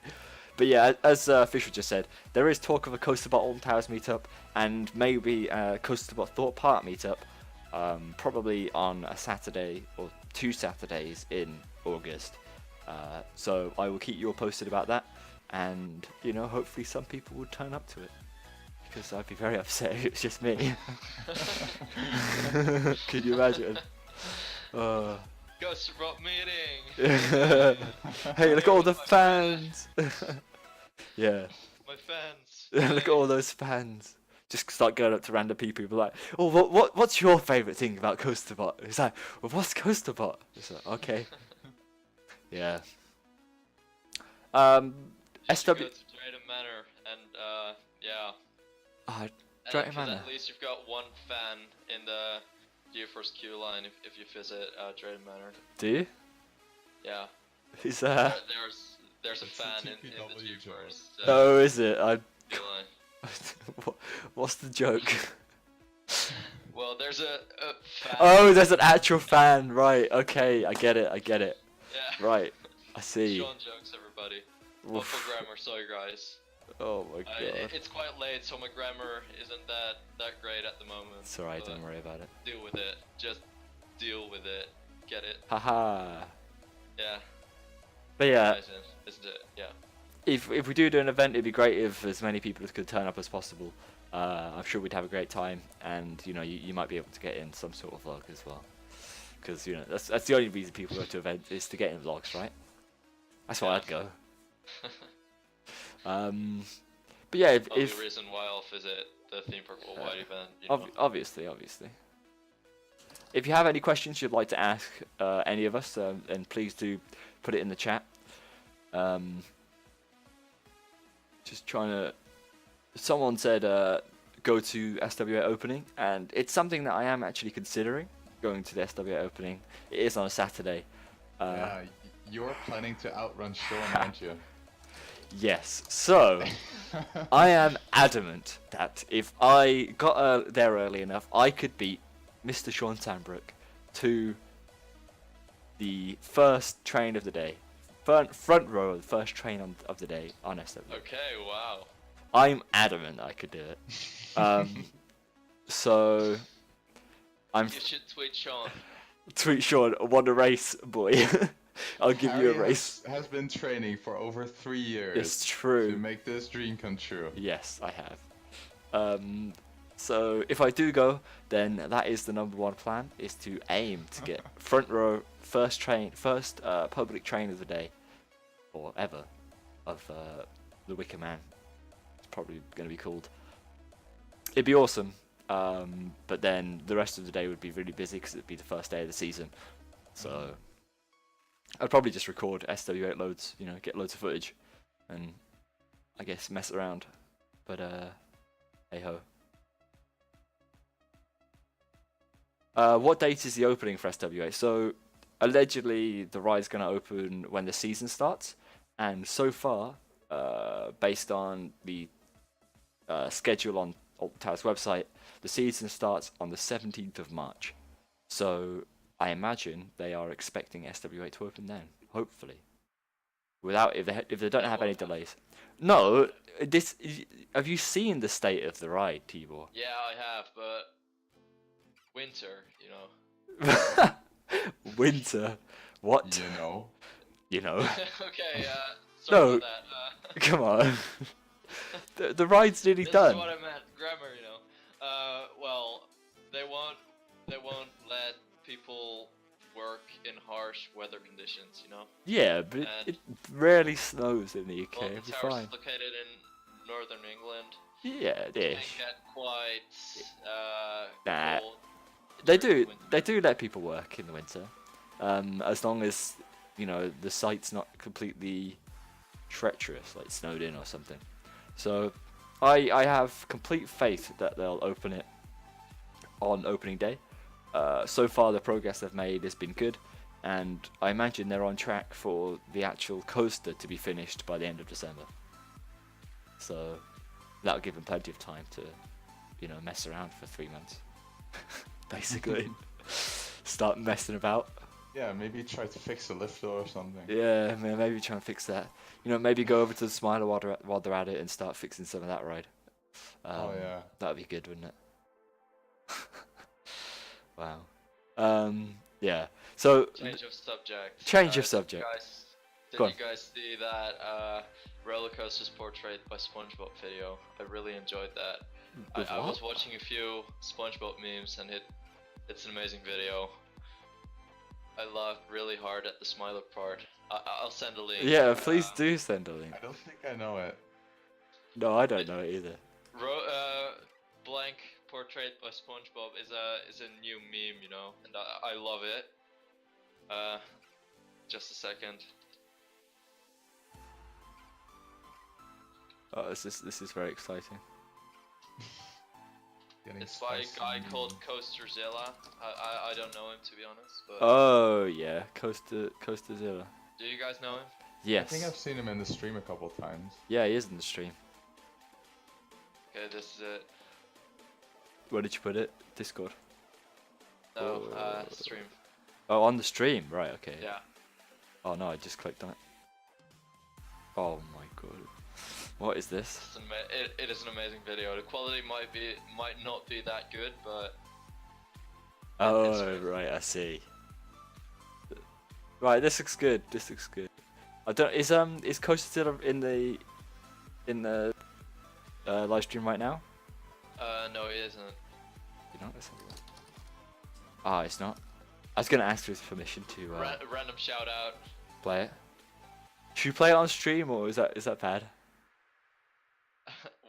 But yeah, as Fisher just said, there is talk of a Coasterbot Alton Towers meetup and maybe a Coasterbot Thorpe Park meetup, probably on a Saturday or 2 Saturdays in August. So I will keep you all posted about that, and you know, hopefully some people will turn up to it, because I'd be very upset if it's just me. Could you imagine? Coasterbot meeting! Hey, look at all the fans! Yeah. My fans! Look at all those fans. Just start going up to random people and be like, oh, what's your favourite thing about CoasterBot? It's like, well, what's CoasterBot? It's like, okay. Yeah. You should SW. go to Drayton Manor and yeah. Ah, And Drayton 'cause Manor. at least you've got one fan in the GeForce queue line if you visit Drayton Manor. Do you? Yeah. Is There's a It's a fan in the TPW GeForce Oh, is it? I. queue line. What's the joke? Well, there's a fan. Oh, there's an actual fan, right? Okay, I get it. Yeah. Right, I see. Sean jokes, everybody. Local grammar, sorry guys. Oh my god. It's quite late, so my grammar isn't that great at the moment. It's alright, but don't worry about it. Deal with it. Just deal with it. Get it? Haha. Yeah. But yeah, Isn't it? Yeah. if we do an event, it'd be great if as many people as could turn up as possible. I'm sure we'd have a great time, and you know, you might be able to get in some sort of vlog as well. Because you know, that's the only reason people go to events is to get in vlogs, right? That's why I'd go. But yeah, Only if reason why I'll visit the theme park worldwide event. You know? obviously. If you have any questions you'd like to ask any of us, then please do put it in the chat. Just trying to. Someone said go to SWA opening, and it's something that I am actually considering going to the SWA opening. It is on a Saturday. Yeah, you're planning to outrun Sean, aren't you? Yes. So I am adamant that if I got there early enough, I could beat Mr. Sean Sandbrook to the first train of the day. Front row of the first train of the day on SW. Okay, wow. I'm adamant I could do it. So I'm You should tweet Sean. tweet Sean, want a race, boy. I'll give you a Harry race. has been training for over 3 years It's to true. make this dream come true. Yes, I have. So if I do go, then that is the #1 plan: is to aim to get front row, first public train of the day, or ever, of the Wicker Man. It's probably going to be called. It'd be awesome, but then the rest of the day would be really busy because it'd be the first day of the season. So I'd probably just record SW8 loads, you know, get loads of footage, and I guess mess around. But hey ho. What date is the opening for SWA? So, allegedly, the ride's going to open when the season starts, and so far, based on the schedule on Alt Towers website, the season starts on the 17th of March. So, I imagine they are expecting SWA to open then, hopefully, without if they don't have any delays. No, have you seen the state of the ride, Tibor? Yeah, I have, but winter, you know. Winter. What? You know? You know. Okay, sorry No. about that. Come on. the ride's nearly This done. is what I meant, grammar, you know. Well, they won't let people work in harsh weather conditions, you know. Yeah, but it rarely snows in the UK. Well, It'll the be tower's fine. located in northern England. Yeah, It can ish. get quite Nah. cold. They during do. winter. They do let people work in the winter, as long as you know the site's not completely treacherous, like snowed in or something. So, I have complete faith that they'll open it on opening day. So far, the progress they've made has been good, and I imagine they're on track for the actual coaster to be finished by the end of December. So, that'll give them plenty of time to, you know, mess around for 3 months. Basically, start messing about. Yeah, maybe try to fix a lift or something. Yeah, maybe try and fix that. You know, maybe go over to the Smiler while they're at it and start fixing some of that ride. Oh yeah. That'd be good, wouldn't it? Wow. Yeah. So Change of subject. Change of subject. Did Go you on. guys see that roller coasters portrayed by SpongeBob video? I really enjoyed that. With I what? was watching a few SpongeBob memes and it's an amazing video. I laughed really hard at the Smiler part. I'll send a link. Yeah, please do send a link. I don't think I know it. No, I don't know it either. blank portrait by SpongeBob is a new meme, you know, and I love it. Just a second. Oh, this is very exciting. Getting It's by a spicy. guy called Coasterzilla. I don't know him, to be honest, but Oh yeah, Coasterzilla. do you guys know him? Yes. I think I've seen him in the stream a couple times. Yeah, he is in the stream. Okay, this is it. Where did you put it? Discord. No, stream. Oh, on the stream, right? Okay. Yeah. Oh no, I just clicked on it. Oh my god. What is this? It is an amazing video. The quality might not be that good, but Oh right, I see. Right, this looks good. This looks good. I don't. Is Coaster still in the live stream right now? no, it isn't. You know, let's have a look. Ah, it's not. I was gonna ask for his permission to Random shout out. play it. Should we play it on stream or is that bad?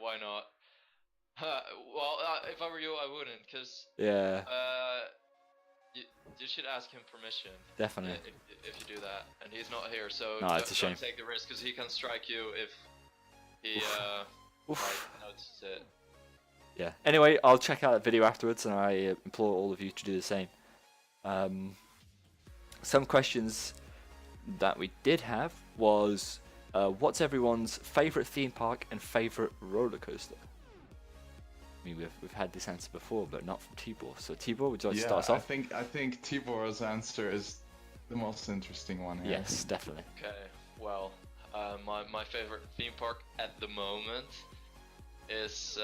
Why not? Well, if I were you, I wouldn't, cause Yeah, you should ask him permission. definitely. If you do that, and he's not here, so No, it's a shame. don't take the risk, cause he can strike you if he Oof. notices it. Yeah. Anyway, I'll check out that video afterwards, and I implore all of you to do the same. Some questions that we did have was, what's everyone's favorite theme park and favorite roller coaster? I mean, we've had this answer before, but not from Tibor. So Tibor, would you like to start us off? I think Tibor's answer is the most interesting one here. Yes, definitely. Okay, well, my favorite theme park at the moment is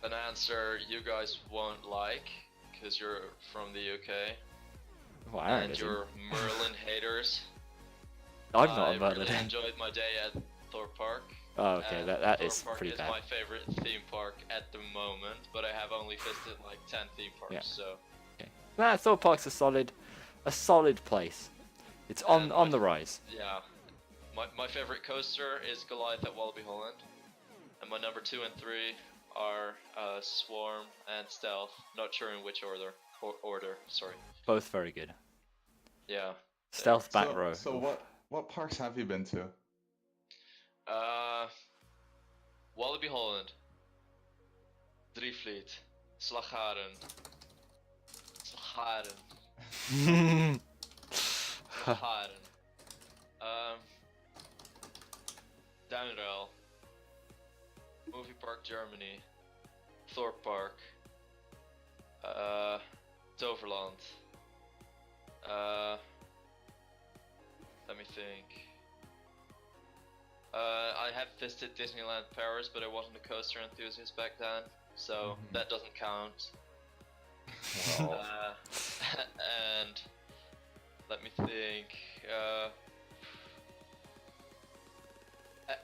an answer you guys won't like, because you're from the UK. Well, Aaron and isn't. you're Merlin haters. I'm not a I Merlin. really enjoyed my day at Thorpe Park. Oh, okay, and that Thorpe is Park pretty is bad. my favorite theme park at the moment, but I have only visited like 10 theme parks, Yeah. so Nah, Thorpe Park's a solid place. It's on And on the rise. yeah. My favorite coaster is Goliath at Wallaby Holland, and my number 2 and 3 are Swarm and Stealth. Not sure in which order. Sorry. Both very good. Yeah. Stealth back so, row. So what parks have you been to? Wallaby Holland, Drievliet, Slagharen, Duinruil, Movie Park Germany, Thorpe Park, Toverland. Let me think. I have visited Disneyland Paris, but I wasn't a coaster enthusiast back then, so that doesn't count. Well, And let me think.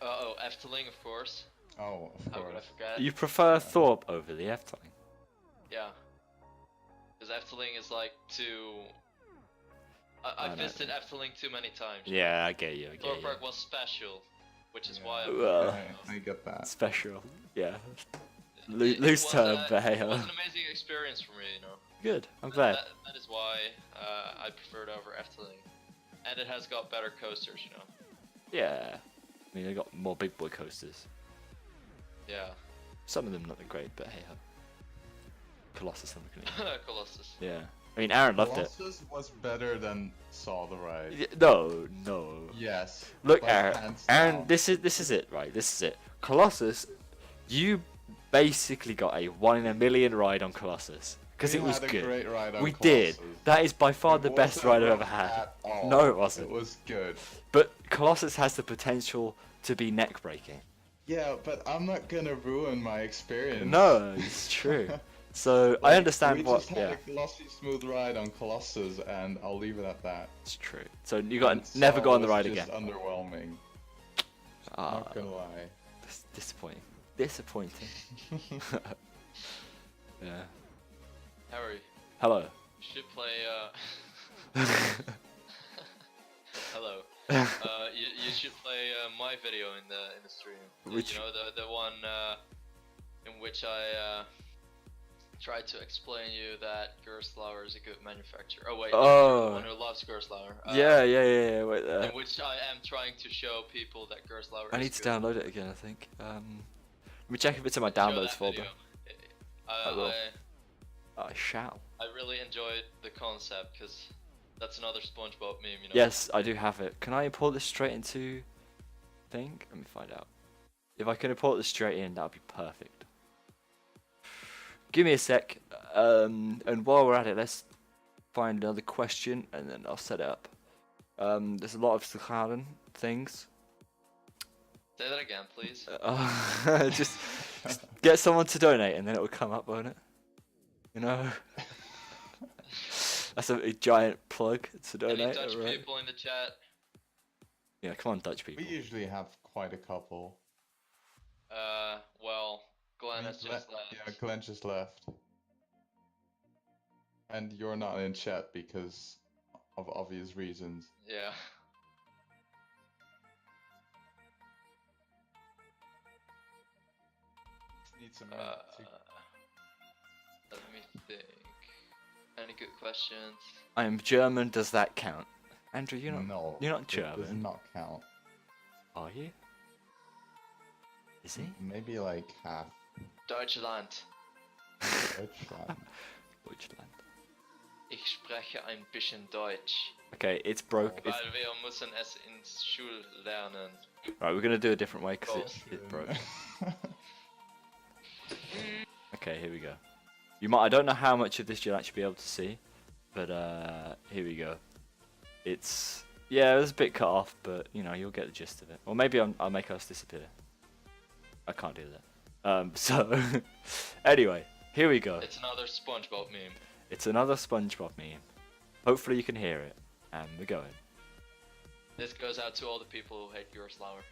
Efteling, of course. oh, of How could I course. forget? You prefer Thorpe over the Efteling? Yeah. Because Efteling is like too. I I've know. visited Efteling too many times. Yeah, I get you. I get Thorpe you. Park was special, which is Yeah. why. Well, I get that. Special. Yeah. It Loose was term, but hey It ho. was an amazing experience for me, you know. Good. I'm glad. That is why I prefer it over Efteling, and it has got better coasters, you know. Yeah. I mean, they got more big boy coasters. Yeah. Some of them not that great, but hey ho. Colossus, I'm looking at. Colossus. Yeah. I mean, Aaron loved it. Colossus was better than Saw the Ride. No. Yes. Look, but Aaron. hands Aaron, down. this is it, right? This is it. Colossus, you basically got a 1 in a million ride on Colossus because We it was had a good. great ride on We did. Colossus. That is by far It the best wasn't ride I've rough ever had. at all. No, it wasn't. It was good. But Colossus has the potential to be neck breaking. Yeah, but I'm not gonna ruin my experience. No, it's true. So I understand we what. just had Yeah, a glossy smooth ride on Colossus, and I'll leave it at that. it's true. So you got And to never Saw go on the was ride just again. Underwhelming. Ah, Not gonna lie. that's disappointing. Disappointing. Yeah. Harry, Hello. you should play. Hello. You should play my video in the stream. Which- You know the one in which I tried to explain you that Gerstlauer is a good manufacturer. Oh wait, no, you're the one who loves Gerstlauer. Yeah. Wait there. In which I am trying to show people that Gerstlauer I is need to good. download it again, I think. Let me check if it's in my Show downloads that folder. video. I will. I shall. I really enjoyed the concept because that's another SpongeBob meme, you know. Yes, I do have it. Can I import this straight into thing? Let me find out. If I can import this straight in, that would be perfect. Give me a sec. And while we're at it, let's find another question and then I'll set it up. There's a lot of Sakharan things. Say that again, please. Just get someone to donate and then it will come up, won't it? You know? That's a giant plug to donate. Any Dutch right? people in the chat? Yeah, come on, Dutch people. We usually have quite a couple. Well, Glenn has just left. Yeah, Glenn just left. And you're not in chat because of obvious reasons. Yeah. Need some Let me think. Any good questions? I am German, does that count? Andrew, you're not, No, you're not it does German. not count. Are you? Is he? Maybe like half. Deutschland. Deutschland. Deutschland. Ich spreche ein bisschen Deutsch. Okay, it's broke. It's... Weil wir müssen es in Schule lernen. Right, we're gonna do a different way because Oh. it broke. Okay, here we go. You might. I don't know how much of this you'll actually be able to see, but here we go. It's it was a bit cut off, but you know you'll get the gist of it. Or maybe I'll make us disappear. I can't do that. So anyway, here we go. It's another SpongeBob meme. It's another SpongeBob meme. Hopefully you can hear it, and we're going. This goes out to all the people who hate Gerstlauer.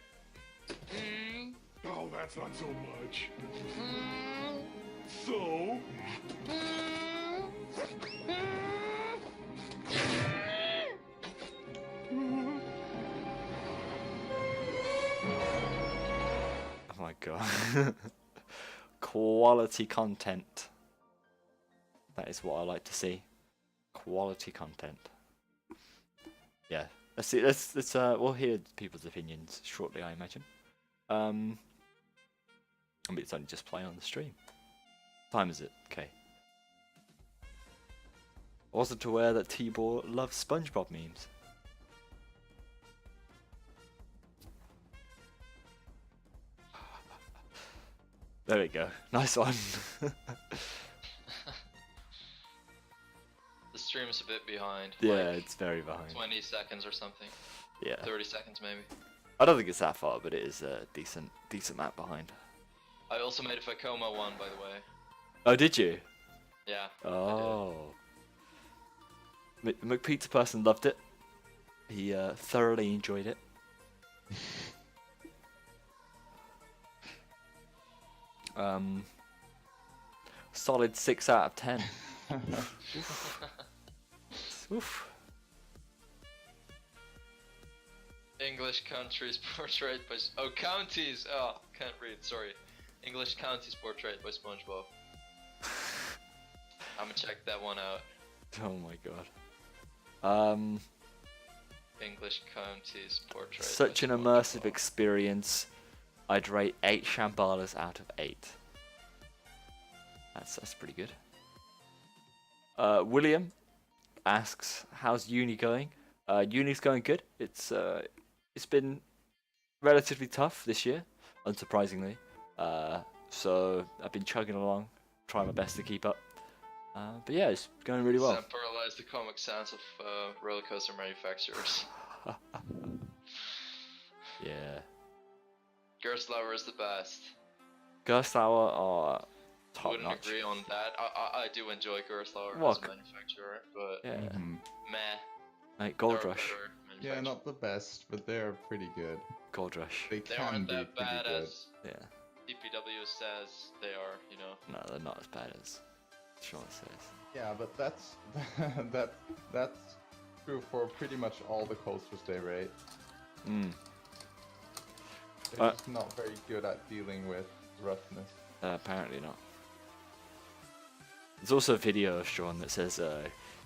Oh, that's not so much. So? Oh my god. Quality content. That is what I like to see. Quality content. Yeah. Let's see. Let's we'll hear people's opinions shortly, I imagine. I mean, it's only just playing on the stream. What time is it? Okay. I wasn't aware that T-Ball loves SpongeBob memes. There we go. Nice one. The stream is a bit behind. Yeah, like it's very behind. 20 seconds or something. Yeah. 30 seconds maybe. I don't think it's that far, but it is a decent map behind. I also made a Vekoma one, by the way. Oh, did you? Yeah. Oh. McPizza person loved it. He thoroughly enjoyed it. Solid 6 out of 10. Oof. English countries portrayed by... Oh, counties! Oh, can't read, sorry. English counties portrayed by SpongeBob. I'm gonna check that one out. Oh my god. English counties portrayed Such by an immersive experience. I'd rate 8 Shambalas out of 8. That's pretty good. William asks, how's uni going? Uni's going good. It's been relatively tough this year, unsurprisingly. So I've been chugging along, trying my best to keep up. But yeah, it's going really well. Paralyze the comic sans of roller coaster manufacturers. Yeah. Gerstlauer is the best. Gerstlauer are top Wouldn't notch. agree on that. I do enjoy Gerstlauer Well, as a manufacturer, but Yeah. meh. Mate, Gold They're a Rush. better Yeah, manufacturer. not the best, but they're pretty good. Gold Rush. They They can aren't be that pretty bad good. as Yeah. DPW says they are, you know. No, they're not as bad as Sean says. Yeah, but that's that's true for pretty much all the coasters they rate. Mm. They're just not very good at dealing with roughness. Apparently not. There's also a video of Sean that says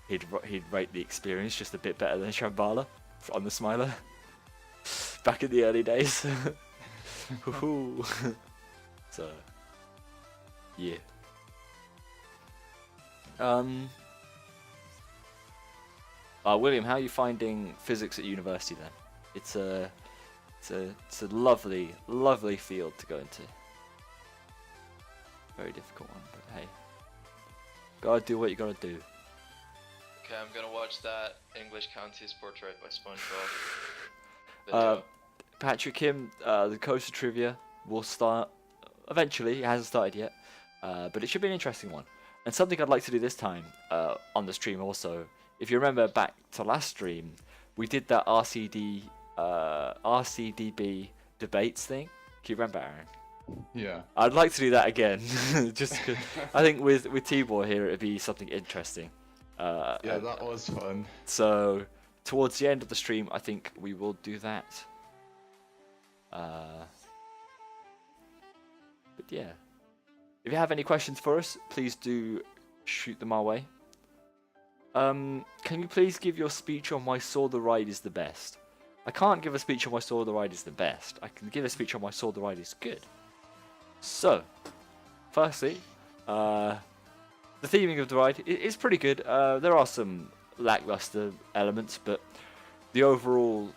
he'd rate the experience just a bit better than Shambhala on the Smiler back in the early days. Hoo-hoo. So yeah. William, how are you finding physics at university then? It's a lovely field to go into. Very difficult one, but hey, gotta do what you gotta do. Okay, I'm gonna watch that English Counties Portrait by SpongeBob. Patrick Kim, the Coaster Trivia will start eventually. It hasn't started yet, but it should be an interesting one. And something I'd like to do this time on the stream also. If you remember back to last stream, we did that RCDB debates thing. Can you remember, Aaron? Yeah. I'd like to do that again, just 'cause I think with T-Boy here it'd be something interesting. Yeah, that was fun. So towards the end of the stream, I think we will do that. But yeah, if you have any questions for us, please do shoot them our way. Can you please give your speech on why Saw the Ride is the best? I can't give a speech on why Saw the Ride is the best. I can give a speech on why Saw the Ride is good. So, firstly, the theming of the ride is pretty good. There are some lackluster elements, but the overall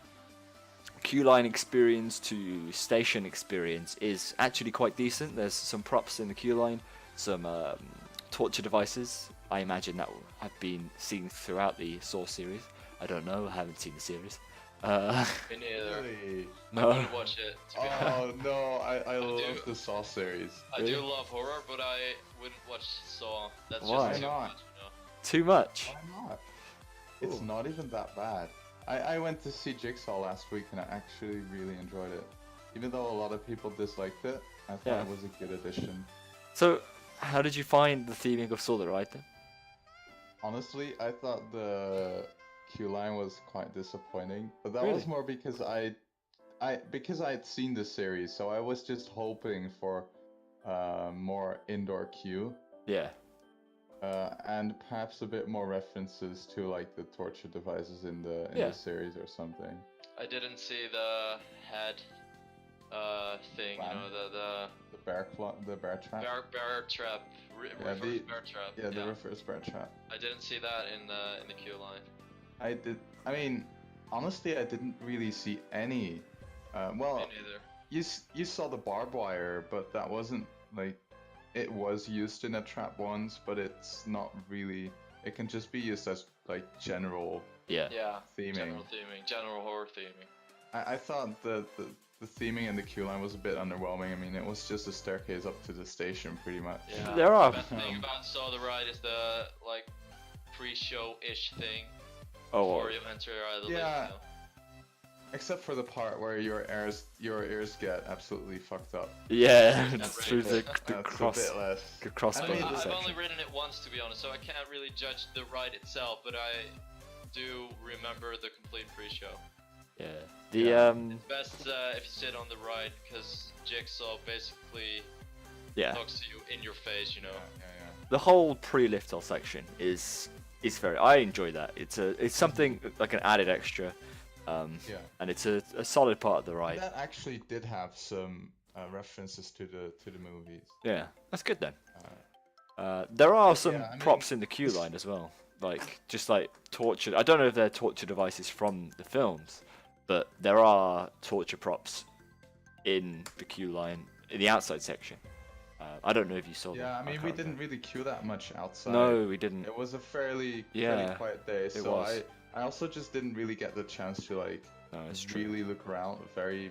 queue line experience to station experience is actually quite decent. There's some props in the queue line, some torture devices. I imagine that will have been seen throughout the Saw series. I don't know, I haven't seen the series. Me neither. Really? I wouldn't watch it, to be honest. Oh no, I love the Saw series. I do love horror, but I wouldn't watch Saw. That's Why? just too Why much, you know? Too much. Why not? It's not even that bad. I went to see Jigsaw last week and I actually really enjoyed it. Even though a lot of people disliked it, I thought it was a good addition. So, how did you find the theming of Saw the Ride then? Honestly, I thought the queue line was quite disappointing, but that Really? was more because I'd seen the series, so I was just hoping for more indoor queue. Yeah. And perhaps a bit more references to like the torture devices in the series or something. I didn't see the head thing, you know, the bear trap. bear trap, reverse bear trap. Yeah, the reverse bear trap. I didn't see that in the queue line. I mean, honestly, I didn't really see any. Well, Me neither. you saw the barbed wire, but that wasn't like. It was used in a trap once, but it's not really. It can just be used as like general Yeah. theming. General horror theming. I thought the theming in the queue line was a bit underwhelming. I mean, it was just a staircase up to the station, pretty much. Yeah. There are. The best thing about Saw the Ride is the like pre-show-ish thing before you enter the lift. You know? Except for the part where your ears get absolutely fucked up. Yeah, That's through the That's cross a bit less. crossbow I've section. only ridden it once, to be honest, so I can't really judge the ride itself, but I do remember the complete pre-show. Yeah. It's best if you sit on the ride, because Jigsaw basically talks to you in your face, you know. Yeah. The whole pre-lift all section is very. I enjoy that. It's something like an added extra. And it's a solid part of the ride. That actually did have some references to the movies. Yeah, that's good then. There are some I mean, props in the queue line as well, like just like torture. I don't know if they're torture devices from the films, but there are torture props in the queue line in the outside section. I don't know if you saw them. Yeah, I mean, we didn't remember. really queue that much outside. No, we didn't. It was a fairly quiet day, so was. I also just didn't really get the chance to like really look around very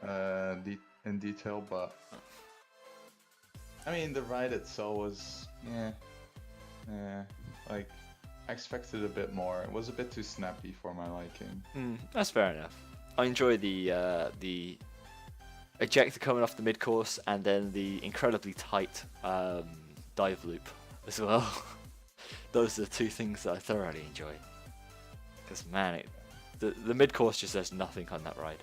in detail. But I mean, the ride itself was like I expected a bit more. It was a bit too snappy for my liking. That's fair enough. I enjoy the ejector coming off the mid course and then the incredibly tight dive loop as well. Those are the two things that I thoroughly enjoy. Because man, the mid course just says nothing on that ride.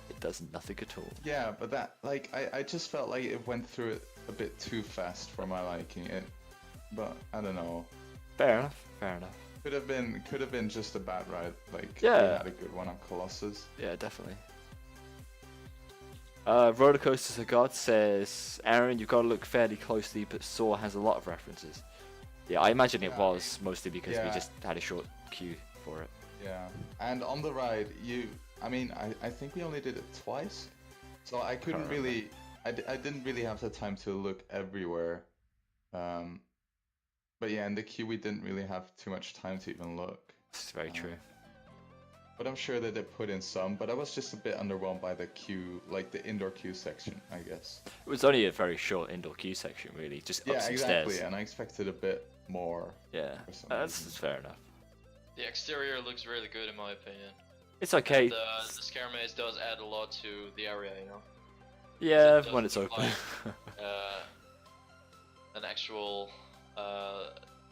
It does nothing at all. Yeah, but that, like, I just felt like it went through it a bit too fast for my liking. But I don't know. Fair enough. Fair enough. Could have been just a bad ride. Like, Yeah. we had a good one on Colossus. Yeah, definitely. Rollercoasters of God says, Aaron, you've got to look fairly closely, but Saw has a lot of references. Yeah, I imagine it was mostly because we Yeah. just had a short queue for it. Yeah, and on the ride, I think we only did it twice, so I couldn't remember. really, I didn't really have the time to look everywhere. But yeah, in the queue we didn't really have too much time to even look. It's very true. But I'm sure that they put in some, but I was just a bit underwhelmed by the queue, like the indoor queue section, I guess. It was only a very short indoor queue section, really, just up Yeah, some exactly, stairs. and I expected a bit more. Yeah, for some that's reason. fair enough. The exterior looks really good in my opinion. It's okay. The scare maze does add a lot to the area, you know. Yeah, it when it's doesn't open. An actual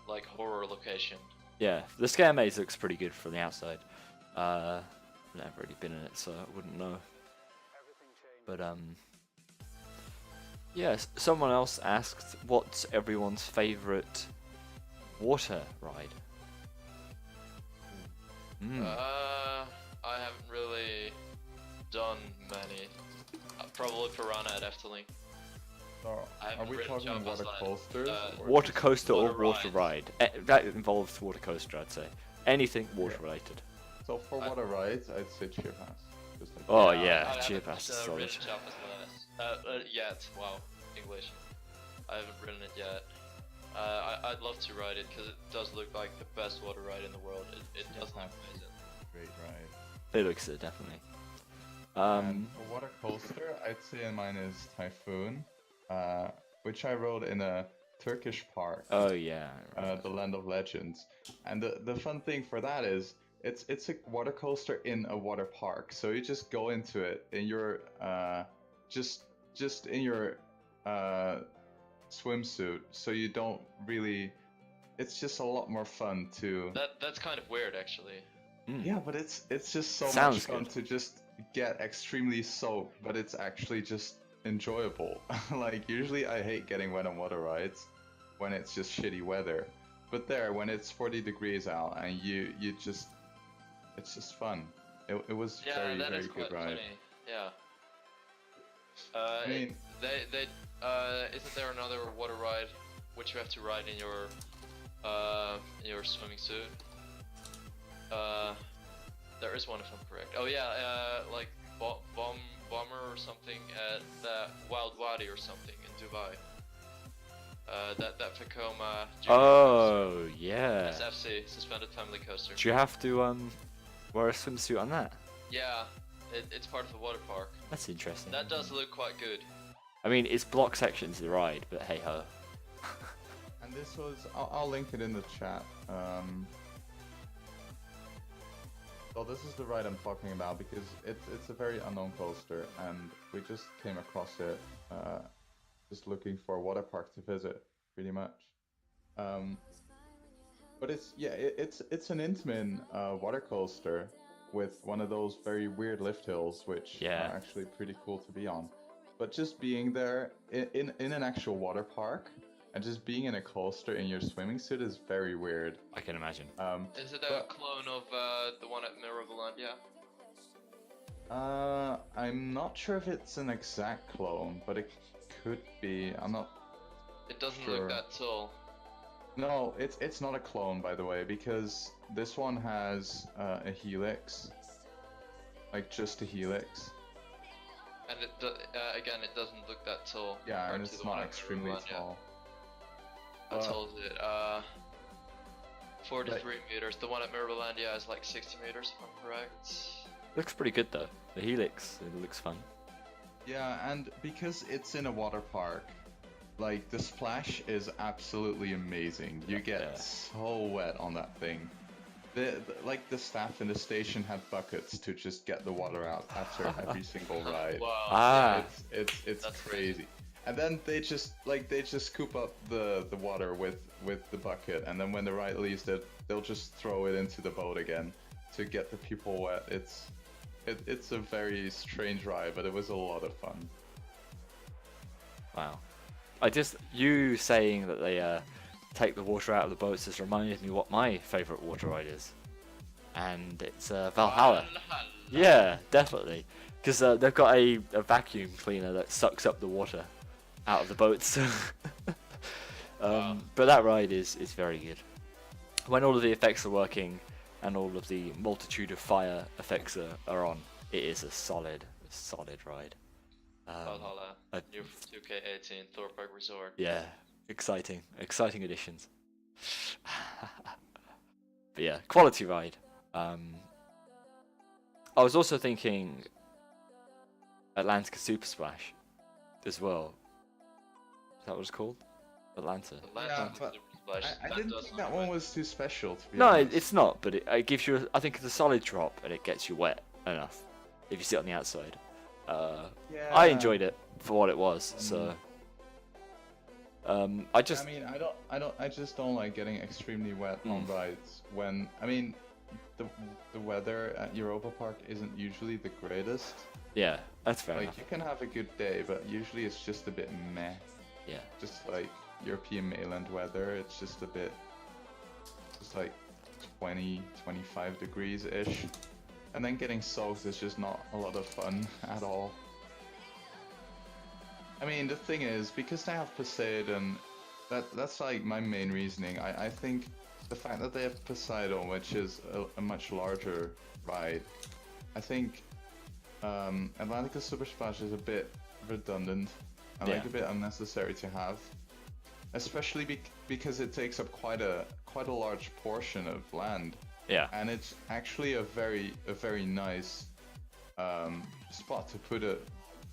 like horror location. Yeah, the scare maze looks pretty good from the outside. Never really been in it, so I wouldn't know. But yes, someone else asked, what's everyone's favorite water ride? I haven't really done many. Probably Piranha at Efteling. So, I are haven't we ridden talking Jump water Slide. coasters? or Water just- coaster or water water ride? That involves water coaster, I'd say. Anything water related. So for water rides, I'd say Cheer Pass. Just like Oh I yeah, haven't, Cheer Pass is solid. ridden Jump Slide yet. Wow, English. I haven't ridden it yet. I'd love to ride it because it does look like the best water ride in the world. It does look amazing. Great ride. It looks it, definitely. And for water coaster, I'd say mine is Typhoon, which I rode in a Turkish park, Oh yeah. the Land of Legends. And the fun thing for that is it's a water coaster in a water park. So you just go into it in your just in your swimsuit. So you don't really. It's just a lot more fun to. That's kind of weird, actually. Yeah, but it's just so Sounds much fun good. to just get extremely soaked, but it's actually just enjoyable. Like usually I hate getting wet on water rides when it's just shitty weather. But there, when it's 40 degrees out and you just it's just fun. It was Yeah, very that very is good quite ride. funny. Yeah. I mean, They isn't there another water ride which you have to ride in your swimming suit? There is one if I'm correct. Oh yeah, like Bomber or something at the Wild Wadi or something in Dubai. That Vekoma. Oh yeah. SFC, suspended family coaster. Do you have to wear a swimsuit on that? Yeah, it's part of the water park. That's interesting. That does look quite good. I mean, it's block sections the ride, but hey ho. and this was I'll link it in the chat. So this is the ride I'm talking about because it's a very unknown coaster and we just came across it just looking for a water park to visit pretty much. But it's an Intamin water coaster with one of those very weird lift hills which Yeah. are actually pretty cool to be on. But just being there in an actual water park and just being in a coaster in your swimming suit is very weird. I can imagine. Is it a But- clone of the one at Miravallandia? I'm not sure if it's an exact clone, but it could be. I'm not. It doesn't Sure. look that tall. No, it's not a clone, by the way, because this one has a helix, like just a helix. And again, it doesn't look that tall. Yeah, compared and to it's the one not at extremely Miravallandia. tall. How But- tall is it? 43 meters. The one at Miravallandia is like 60 meters, if I'm correct. Looks pretty good though. The helix, it looks fun. Yeah, and because it's in a water park, like the splash is absolutely amazing. You get Yeah. so wet on that thing. Like the staff in the station had buckets to just get the water out after every single ride. Wow. Ah. It's That's crazy. And then they just scoop up the water with the bucket, and then when the ride leaves, they'll just throw it into the boat again to get the people wet. it's a very strange ride, but it was a lot of fun. Wow. You saying that they take the water out of the boats has reminded me what my favourite water ride is. And it's Valhalla. Yeah, definitely. Because they've got a vacuum cleaner that sucks up the water out of the boats. But that ride is very good. When all of the effects are working and all of the multitude of fire effects are on, it is a solid ride. Valhalla, new 2K18 Thor Park Resort. Yeah, exciting additions. But yeah, quality ride. I was also thinking Atlantica Super Splash as well. Is that what it's called? Atlanta. Yeah, but I didn't think that one was too special, to be No, honest. it's not, but it gives you, I think it's a solid drop and it gets you wet enough if you sit on the outside. Yeah. I enjoyed it for what it was, so I just don't like getting extremely wet on rides when, the weather at Europa Park isn't usually the greatest. yeah, that's fair Like, enough. you can have a good day, but usually it's just a bit meh. Yeah. Just like European mainland weather, it's just a bit, just like 20, 25 degrees-ish. And then getting soaked is just not a lot of fun at all. I mean, the thing is, because they have Poseidon, that's like my main reasoning. I think the fact that they have Poseidon, which is a much larger ride, I think Atlantica Super Splash is a bit redundant and like a bit unnecessary to have, especially because it takes up quite a large portion of land. Yeah. And it's actually a very nice spot to put a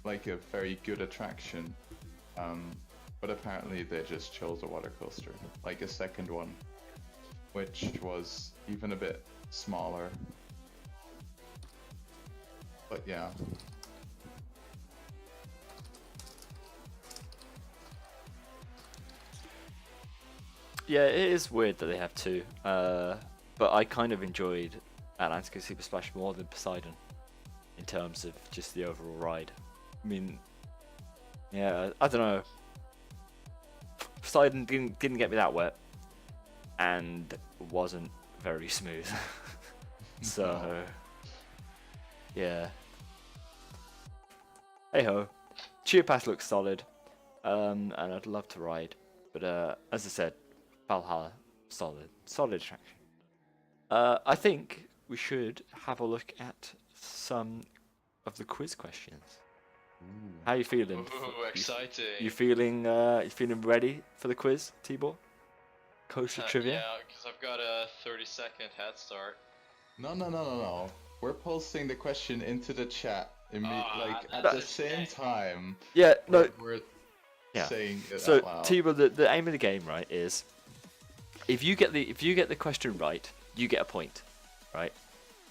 very good attraction. But apparently they just chose a water coaster, like a second one, which was even a bit smaller. But yeah. Yeah, it is weird that they have two, but I kind of enjoyed Atlantica Super Splash more than Poseidon in terms of just the overall ride. I mean, yeah, I don't know. Poseidon didn't get me that wet, and wasn't very smooth. So, yeah. Hey ho, Cheer Pass looks solid, and I'd love to ride, but as I said, Valhalla, solid attraction. I think we should have a look at some of the quiz questions. How you feeling? Ooh, exciting. You feeling ready for the quiz, Tibor? Coastal trivia? Yeah, because I've got a 30-second head start. No. We're posting the question into the chat at that's the same time. Yeah, no. We're Yeah. saying it So out loud. Tibor, the aim of the game, right, is if you get the question right, you get a point, right?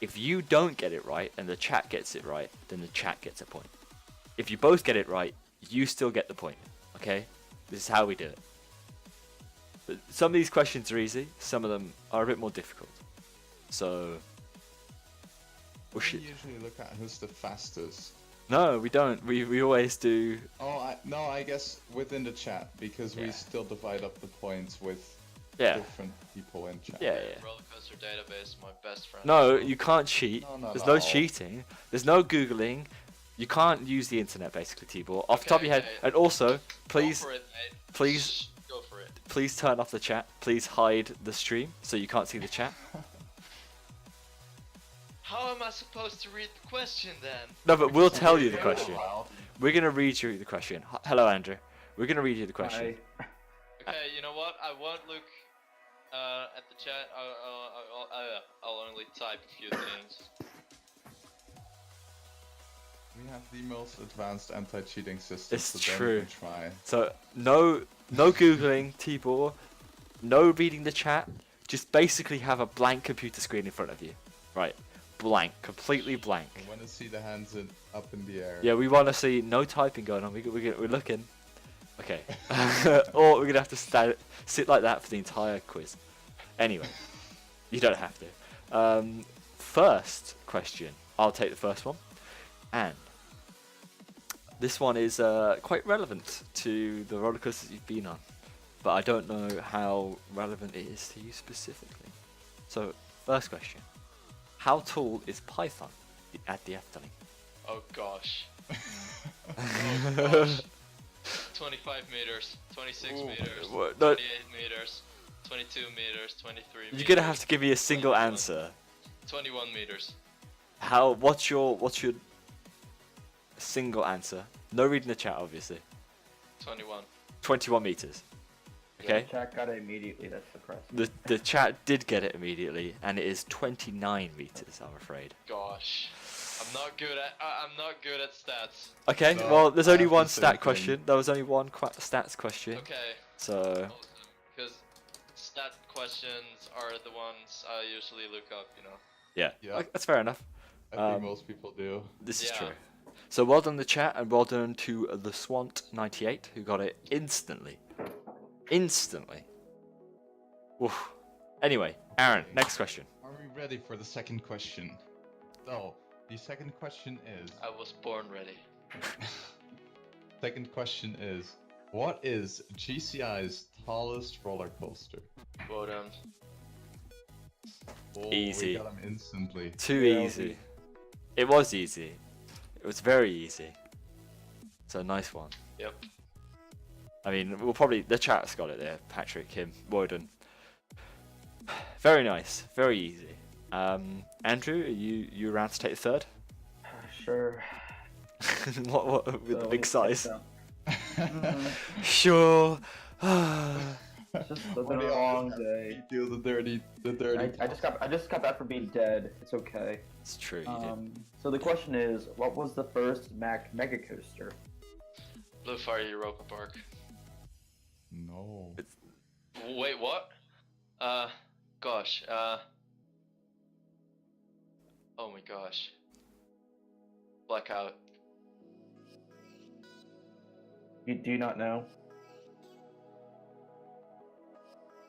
If you don't get it right and the chat gets it right, then the chat gets a point. If you both get it right, you still get the point. Okay? This is how we do it. But some of these questions are easy, some of them are a bit more difficult. So We usually look at who's the fastest. no, we don't. We always do. Oh, I guess within the chat, because we Yeah. still divide up the points with Yeah. different people in chat. Yeah. Rollercoaster database, my best friend. No, you can't cheat. No. There's no cheating. There's no googling. You can't use the internet, basically, Tibor. Off the top of your head. Okay. And also, please, Go for it, mate. please- Shh, go for it. please turn off the chat. Please hide the stream so you can't see the chat. How am I supposed to read the question then? No, but we'll tell you the question. Wow. We're gonna read you the question. Hello, Andrew. We're gonna read you the question. Okay, you know what? I won't look at the chat. I'll only type a few things. We have the most advanced anti-cheating system. It's so true. Don't even try. So no googling, Tibor. No reading the chat. Just basically have a blank computer screen in front of you. Right. Blank. Completely blank. I want to see the hands up in the air. Yeah, we want to see no typing going on. We're looking. Okay. Or we're gonna have to sit like that for the entire quiz. Anyway, you don't have to. First question. I'll take the first one. And this one is quite relevant to the roller coasters you've been on, but I don't know how relevant it is to you specifically. So, first question. How tall is Python at the Efteling? Oh gosh. Oh gosh. 25 meters, 26 meters, What? No. 28 meters, 22 meters, 23 meters. You're gonna have to give me a single 21. answer. 21 meters. What's your single answer? No reading the chat, obviously. 21. 21 meters. Okay. The chat got it immediately. That's impressive. The chat did get it immediately, and it is 29 meters. I'm afraid. Gosh. I'm not good at stats. Okay. No, Well, there's I only have one the same stat thing. question. There was only one stats question. Okay. So Because stat questions are the ones I usually look up, you know. yeah, Yeah. that's fair enough. I think Um, most people do. This is Yeah. true. So well done the chat, and well done to the Swant98 who got it instantly. Instantly. Oof. Anyway, Aaron, next question. Are we ready for the second question? So, the second question is... I was born ready. Second question is... What is GCI's tallest roller coaster? Woden. Oh, Easy. We got him instantly. Too Yeah, easy. It was easy. It was very easy. So nice one. Yep. I mean, the chat's got it there. Patrick, him, Woden. Very nice. Very easy. Andrew, are you around to take the third? Sure. what with the So, big size? so, Sure. It's just been a long day. Do the dirty. I just got back from being dead. It's okay. It's true. You did. So the question is, what was the first Mac Mega Coaster? Blue Fire Europa Park. No. Wait, what? Gosh, oh my gosh. Blackout. You do not know.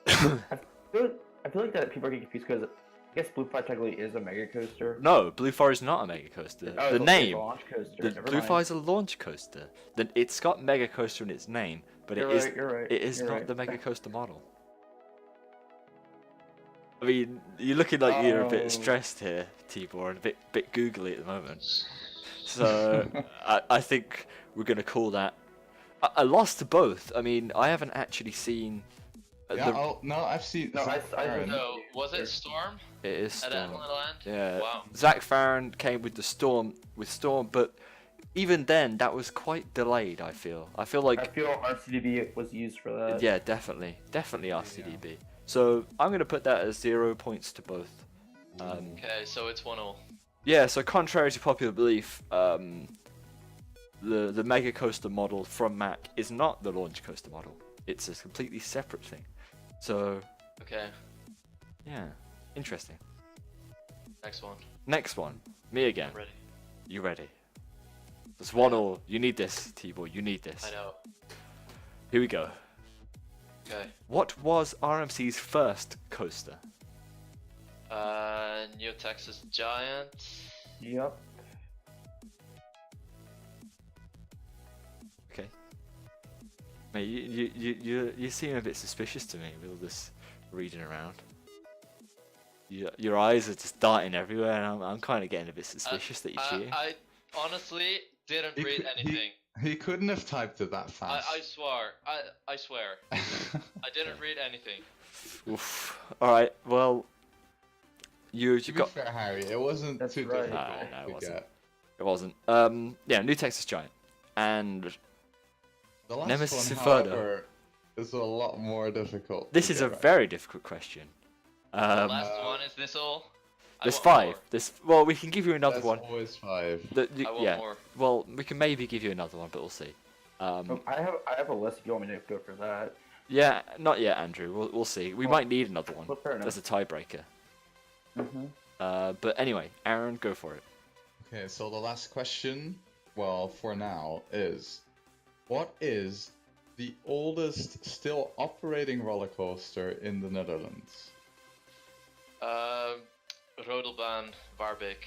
I feel like that people are getting confused because I guess Blue Fire technically is a Mega Coaster. No, Blue Fire is not a mega coaster. Oh, The it's a name. launch coaster. The Never Blue mind. Fire is a launch coaster. It's got mega coaster in its name, but You're it is right, you're right, it is you're not right. the mega coaster model. I mean, you're looking like you're a bit Oh. stressed here, Tibor, and a bit googly at the moment. So I think we're gonna call that a loss to both. I mean, I haven't actually seen. Yeah, no, I've seen. No, Zach I Farron. No, was it Storm It is at Storm. Land? Yeah. Wow. Zach Farron came with the Storm but even then that was quite delayed. I feel I like feel RCDB was used for that. yeah, definitely RCDB. So I'm gonna put that as 0 points to both. Okay, so it's 1-0. Yeah. So contrary to popular belief, the Mega Coaster model from Mac is not the launch coaster model. It's a completely separate thing. So Okay, yeah, interesting. next one. Next one, me again. I'm ready. You ready? There's one all. You need this, T-Boy. You need this. I know. Here we go. Okay. What was RMC's first coaster? New Texas Giant. Yep. Okay. Mate, you seem a bit suspicious to me with all this reading around. Your eyes are just darting everywhere, and I'm kind of getting a bit suspicious that you're cheating. I honestly didn't He read cou- anything. He couldn't have typed it that fast. I swear. I swear. I didn't read anything. Oof. All right. Well, you To be got. fair, Harry, it wasn't That's too right. difficult No, it to wasn't. get. It wasn't. Yeah, New Texas Giant, and The last Nemesis one, Inferno. however, is a lot more difficult. this to is get a right. very difficult question. The last one, is this all? I There's want 5. more. Well, we can give you another There's one. always 5. I want Yeah. more. Well, we can maybe give you another one, but we'll see. I have a list if you want me to go for that. Yeah, not yet, Andrew. We'll see. We might need another one. Well, fair enough. There's a tiebreaker. Mm-hmm. But anyway, Aaron, go for it. Okay, so the last question, well, for now, is what is the oldest still operating roller coaster in the Netherlands? Rodelbaan Waarbeke.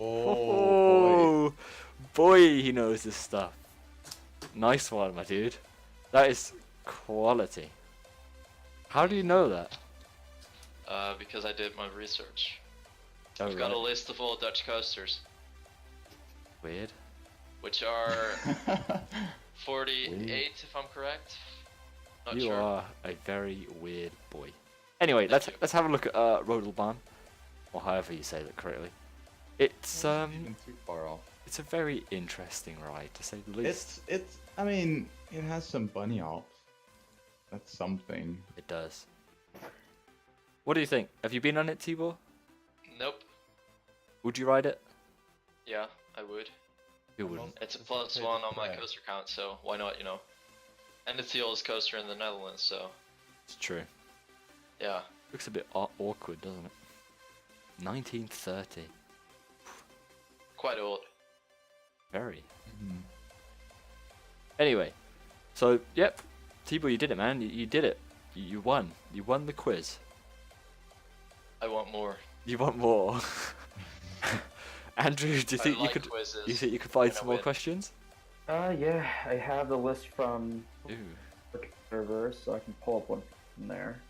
Oh, boy. boy, he knows this stuff. Nice one, my dude. That is quality. How do you know that? Because I did my research. Oh, I've got a right. list of all Dutch coasters, Weird. which are 48 if I'm correct. Not You sure. are a very weird boy. Anyway, let's have a look at Rodelbahn, or however you say that correctly. It's Even too far off. it's a very interesting ride to say the least. It's. I mean, it has some bunny hops. That's something. It does. What do you think? Have you been on it, Tibor? Nope. Would you ride it? Yeah, I would. You wouldn't. It's a It's plus okay one to on my try. coaster count, so why not, you know? And it's the oldest coaster in the Netherlands, so It's true. yeah. Looks a bit awkward, doesn't it? 1930. Quite old. Very. Mhm. Anyway, so yep, Tibor, you did it, man. You did it. You won. You won the quiz. I want more. You want more? Andrew, do you I think like you could? quizzes. You think you could find when I some more win. questions? Yeah, I have the list from Ooh. the server, so I can pull up one from there.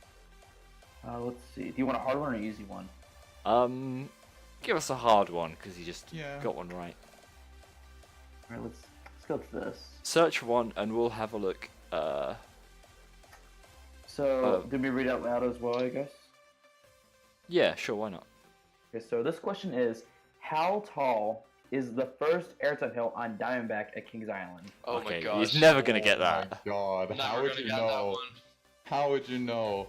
Let's see. Do you want a hard one or an easy one? Give us a hard one because you just Yeah. got one right. Alright, let's go to this. Search one, and we'll have a look. So, did we read out loud as well, I guess? Yeah, sure, why not? Okay, so this question is, how tall is the first airtime hill on Diamondback at Kings Island? Oh Okay, my gosh. he's never gonna get Oh my that. God, Never how would gonna you get that know? one. How would you know?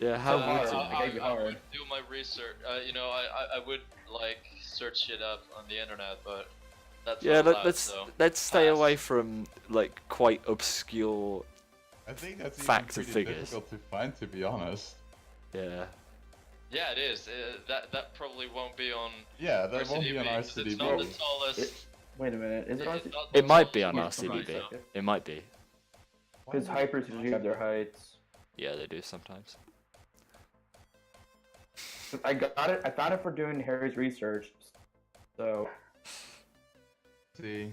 Yeah, how So would hard. you? I gave you I hard. would do my research. You know, I would like search it up on the internet, but that's Yeah, not allowed, let's so. let's stay pass. away from like quite obscure. I think that's Facts and even pretty figures. difficult to find, to be honest. Yeah. Yeah, it is. That probably won't be on Yeah, that won't be RCDB, on 'cause It's not the RCDB. tallest. Wait a minute, is it on? It's not the It might be on tallest Hold on a RCDB. second. It might be. Because hypers usually have their heights. Yeah, they do sometimes. I got it. I found it for doing Harry's research. So, See.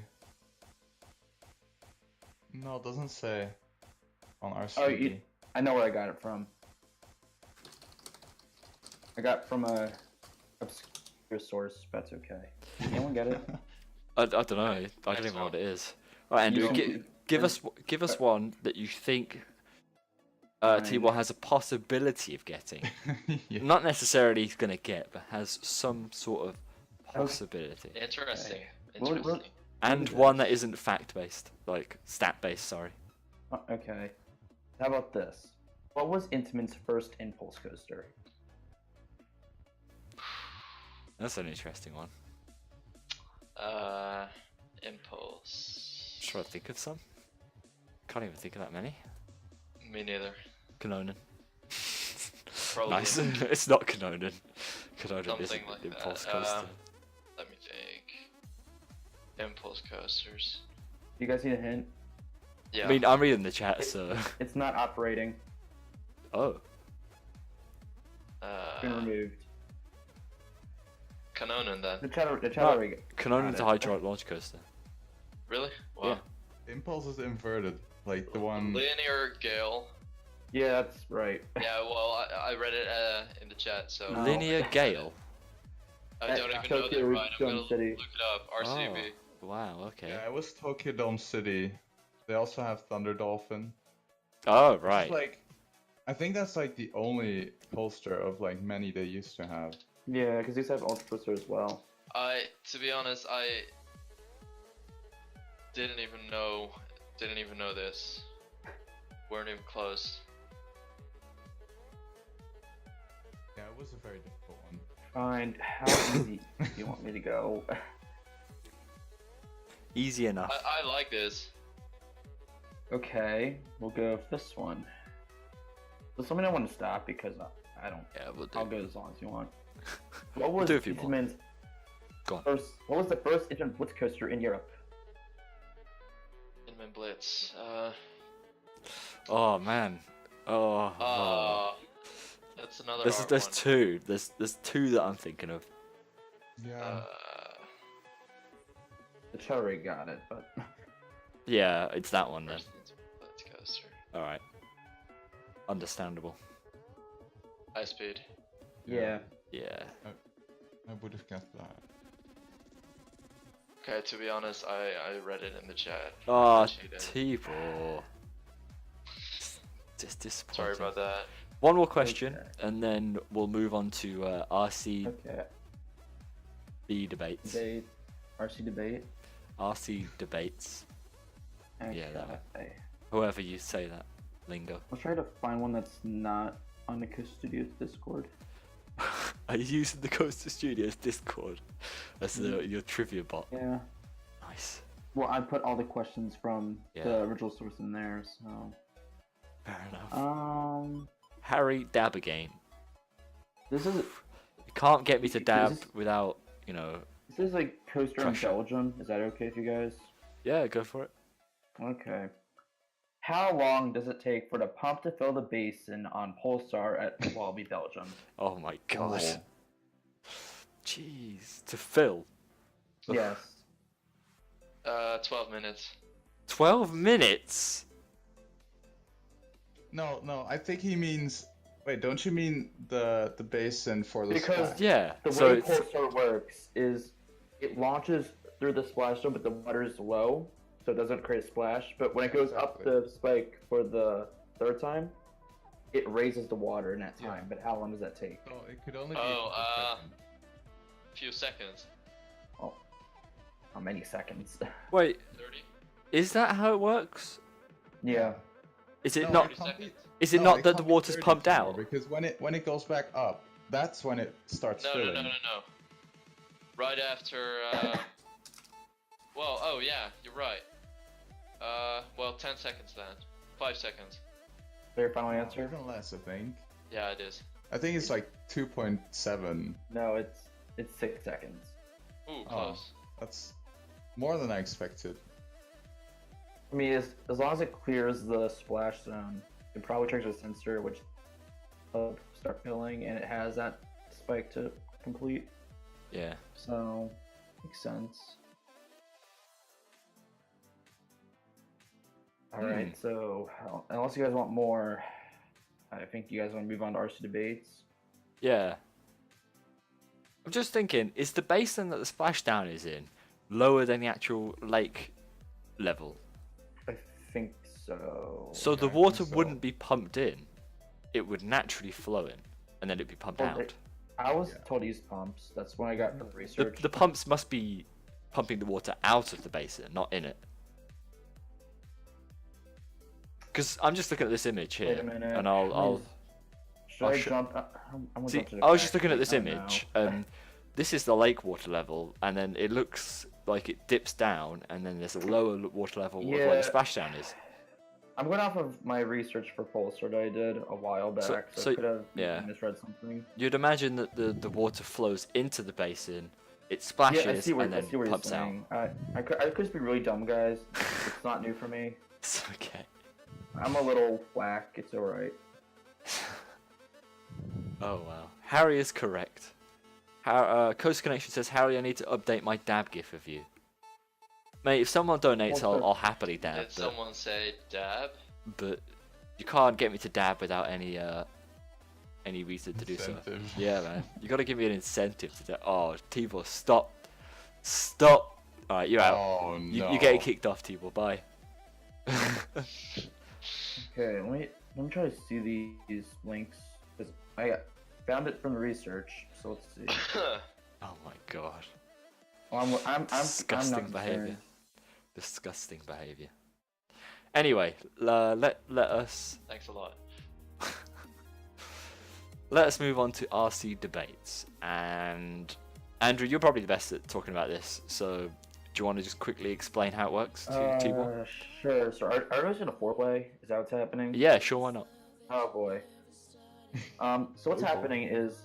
No, it doesn't say on RCDB. oh, I know where I got it from. I got from a obscure source. That's okay. Anyone get it? I don't know. I don't even know what it is. Right, Andrew, You- give us one that you think Fine. T1 has a possibility of getting. Yeah. Not necessarily he's gonna get, but has some sort of possibility. Interesting. Well, Interesting. And Yeah. one that isn't fact based, like stat based. Sorry. Okay. How about this? What was Intamin's first impulse coaster? That's an interesting one. Impulse. Try to think of some. Can't even think of that many. Me neither. Kanonen. Probably. Nice. It's not Kanonen. Kanonen Something isn't like impulse that. coaster. Let me think. Impulse coasters. You guys need a hint? Yeah. I mean, I'm reading the chat, so. It's not operating. Oh. It's been removed. Kanonen then. The chat No, already Kanonen's a Got it. hydraulic launch coaster. Really? Wow. Impulse is inverted, like the one. Linear Gale. Yeah, that's right. Yeah, well, I read it in the chat, so No. Linear Gale. I At don't even know Tokyo that right. I'm Dome gonna look City. it up. RCB. Oh, wow, okay. Yeah, it was Tokyo Dome City. They also have Thunder Dolphin. Oh, It's right. like, I think that's like the only poster of like many they used to have. Yeah, because these have Ultra Coaster as well. To be honest, I didn't even know this. Weren't even close. Yeah, it was a very difficult one. Fine. How easy do you want me to go? Easy enough. I like this. Okay, we'll go with this one. Just let me know when to stop because I don't. Yeah, we'll do. I'll go as long as you want. What was do if you want. Intamin's Go on. first? What was the first Intamin Blitz coaster in Europe? Inman Blitz. Oh, man. Oh. That's another There's hard there's one. two. There's two that I'm thinking of. Yeah. The cherry got it, but Yeah, it's that one then. First let's coaster. All right. Understandable. High speed. yeah. Yeah. I would have guessed that. Okay, to be honest, I read it in the chat. Oh, I cheated. T-Ball. Just Sorry disappointing. about that. One more question, Okay. and then we'll move on to RCB Okay. debates. Debate. RC debate. RC debates. Yeah, that one. Okay. However you say that lingo. I'll try to find one that's not on the Coast Studios Discord. Are you using the Coaster Studios Discord as your trivia bot? Yeah. Nice. Well, I put all the questions from Yeah. the original source in there, so. Fair enough. Um, Harry, dab again. this is You can't get me to Is dab this- without, you know. this is like coaster Pressure. in Belgium. Is that okay with you guys? Yeah, go for it. Okay. How long does it take for the pump to fill the basin on Pulsar at Walibi, Belgium? Oh my god. Oh. Jeez. To fill. Yes. 12 minutes. 12 minutes? No, I think he means. Wait, don't you mean the basin for the Because- splash? Yeah. The So way it's, Pulsar works is it launches through the splash zone, but the water is low, so it doesn't create a splash. But when it goes up Exactly. the spike for the third time, it raises the water in that Yeah. time. But how long does that take? So it could only be. Oh, a couple seconds. Few seconds. Oh, how many seconds? wait, 30? is that how it works? Yeah. Is it No, not? 30 seconds. Is it No, not it that the can't be water's 30 pumped anymore, out? Because when it goes back up, that's when it starts No, filling. no. Right after, well, oh yeah, you're right. Well, 10 seconds then. 5 seconds. Your final answer? Even less, I think. Yeah, it is. I think it's like 2.7. No, it's 6 seconds. Ooh, Oh. close. That's more than I expected. I mean, as long as it clears the splash zone, it probably triggers a sensor, which will start filling, and it has that spike to complete. Yeah. So, makes sense. Alright, so, unless you guys want more, I think you guys want to move on to RC debates. Yeah. I'm just thinking, is the basin that the splashdown is in lower than the actual lake level? I think so. So the I think water so. wouldn't be pumped in. It would naturally flow in, and then it'd be pumped Well, out. I was Yeah. told to use pumps. That's what I got from The, research. the pumps must be pumping the water out of the basin, not in it. Because I'm just looking at this image Wait here, a minute. and I'll Should I'll I sh- jump? I'm gonna see. jump to the I was just fact looking at this sheet now. image, and this is the lake water level, and then it looks like it dips down, and then there's a lower water level of where Yeah. the splashdown is. I'm going off of my research for Pulsar that I did a while back, So- so, so- I could have yeah. misread something. You'd imagine that the water flows into the basin, it Yeah, I splashes, see what, and I then see what you're pumps out. saying. I could just be really dumb, guys. It's not new for me. It's okay. I'm a little whack. It's alright. Oh wow. Harry is correct. Coast Connection says, Harry, I need to update my dab gif of you. Mate, if someone donates, Also- I'll happily dab, Did someone say dab? but you can't get me to dab without any reason to do so. Incentive. Yeah, man. You gotta give me an incentive to do. Oh, T-Ball, stop. Stop. Alright, you're out. Oh no. You're getting kicked off, T-Ball. Bye. Okay, let me try to see these links because I found it from the research. So let's see. Oh my god. Well, I'm Disgusting not behavior. concerned. Disgusting behavior. Anyway, let us Thanks a lot. let us move on to RC debates. And Andrew, you're probably the best at talking about this. So, do you want to just quickly explain how it works to T-Ball? Sure. So are those in a four-way? Is that what's happening? Yeah, sure. Why not? Oh boy. So what's Cool. happening is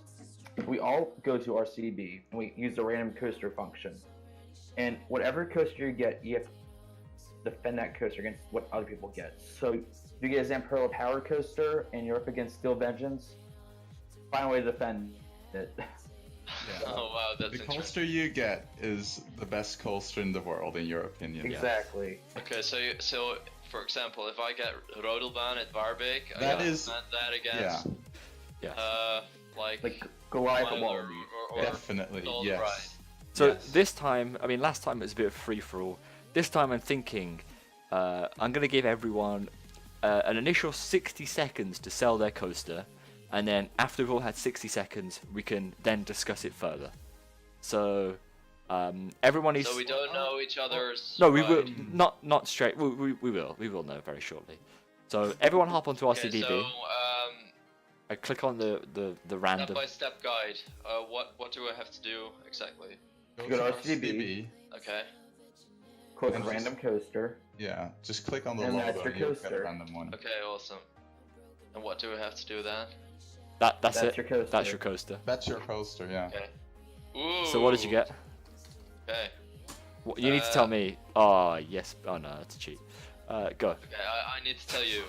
we all go to RCB and we use the random coaster function, and whatever coaster you get, you have to defend that coaster against what other people get. So if you get a Zamperla Power Coaster and you're up against Steel Vengeance, find a way to defend it. Yeah. Oh wow, that's The interesting. coaster you get is the best coaster in the world, in your opinion. Exactly. Okay, so for example, if I get Rodelbahn at Warbeek, I That gotta is- spend that Yeah, against Yeah. like Goliath Mile Wallaby. or definitely. Soul Yes. Ride. So Yes. this time, I mean, last time it was a bit of free for all. This time I'm thinking, I'm gonna give everyone an initial 60 seconds to sell their coaster, and then after we've all had 60 seconds, we can then discuss it further. So everyone needs. So we don't know each other's. No, we will ride. not straight. We will know very shortly. So everyone hop onto Okay, RCDB. so I click on the random. step-by-step guide. What do I have to do exactly? Go Go to to RCB. Okay. Click And random coaster. Yeah, just click on the And logo. that's your You'll get a coaster. random one. Okay, awesome. And what do I have to do then? That's That's it. your coaster. That's your coaster. That's your coaster. Yeah. Okay. Ooh. So what did you get? Okay. You need to tell me. Oh yes. Oh no, that's a cheat. Go. Okay, I need to tell you.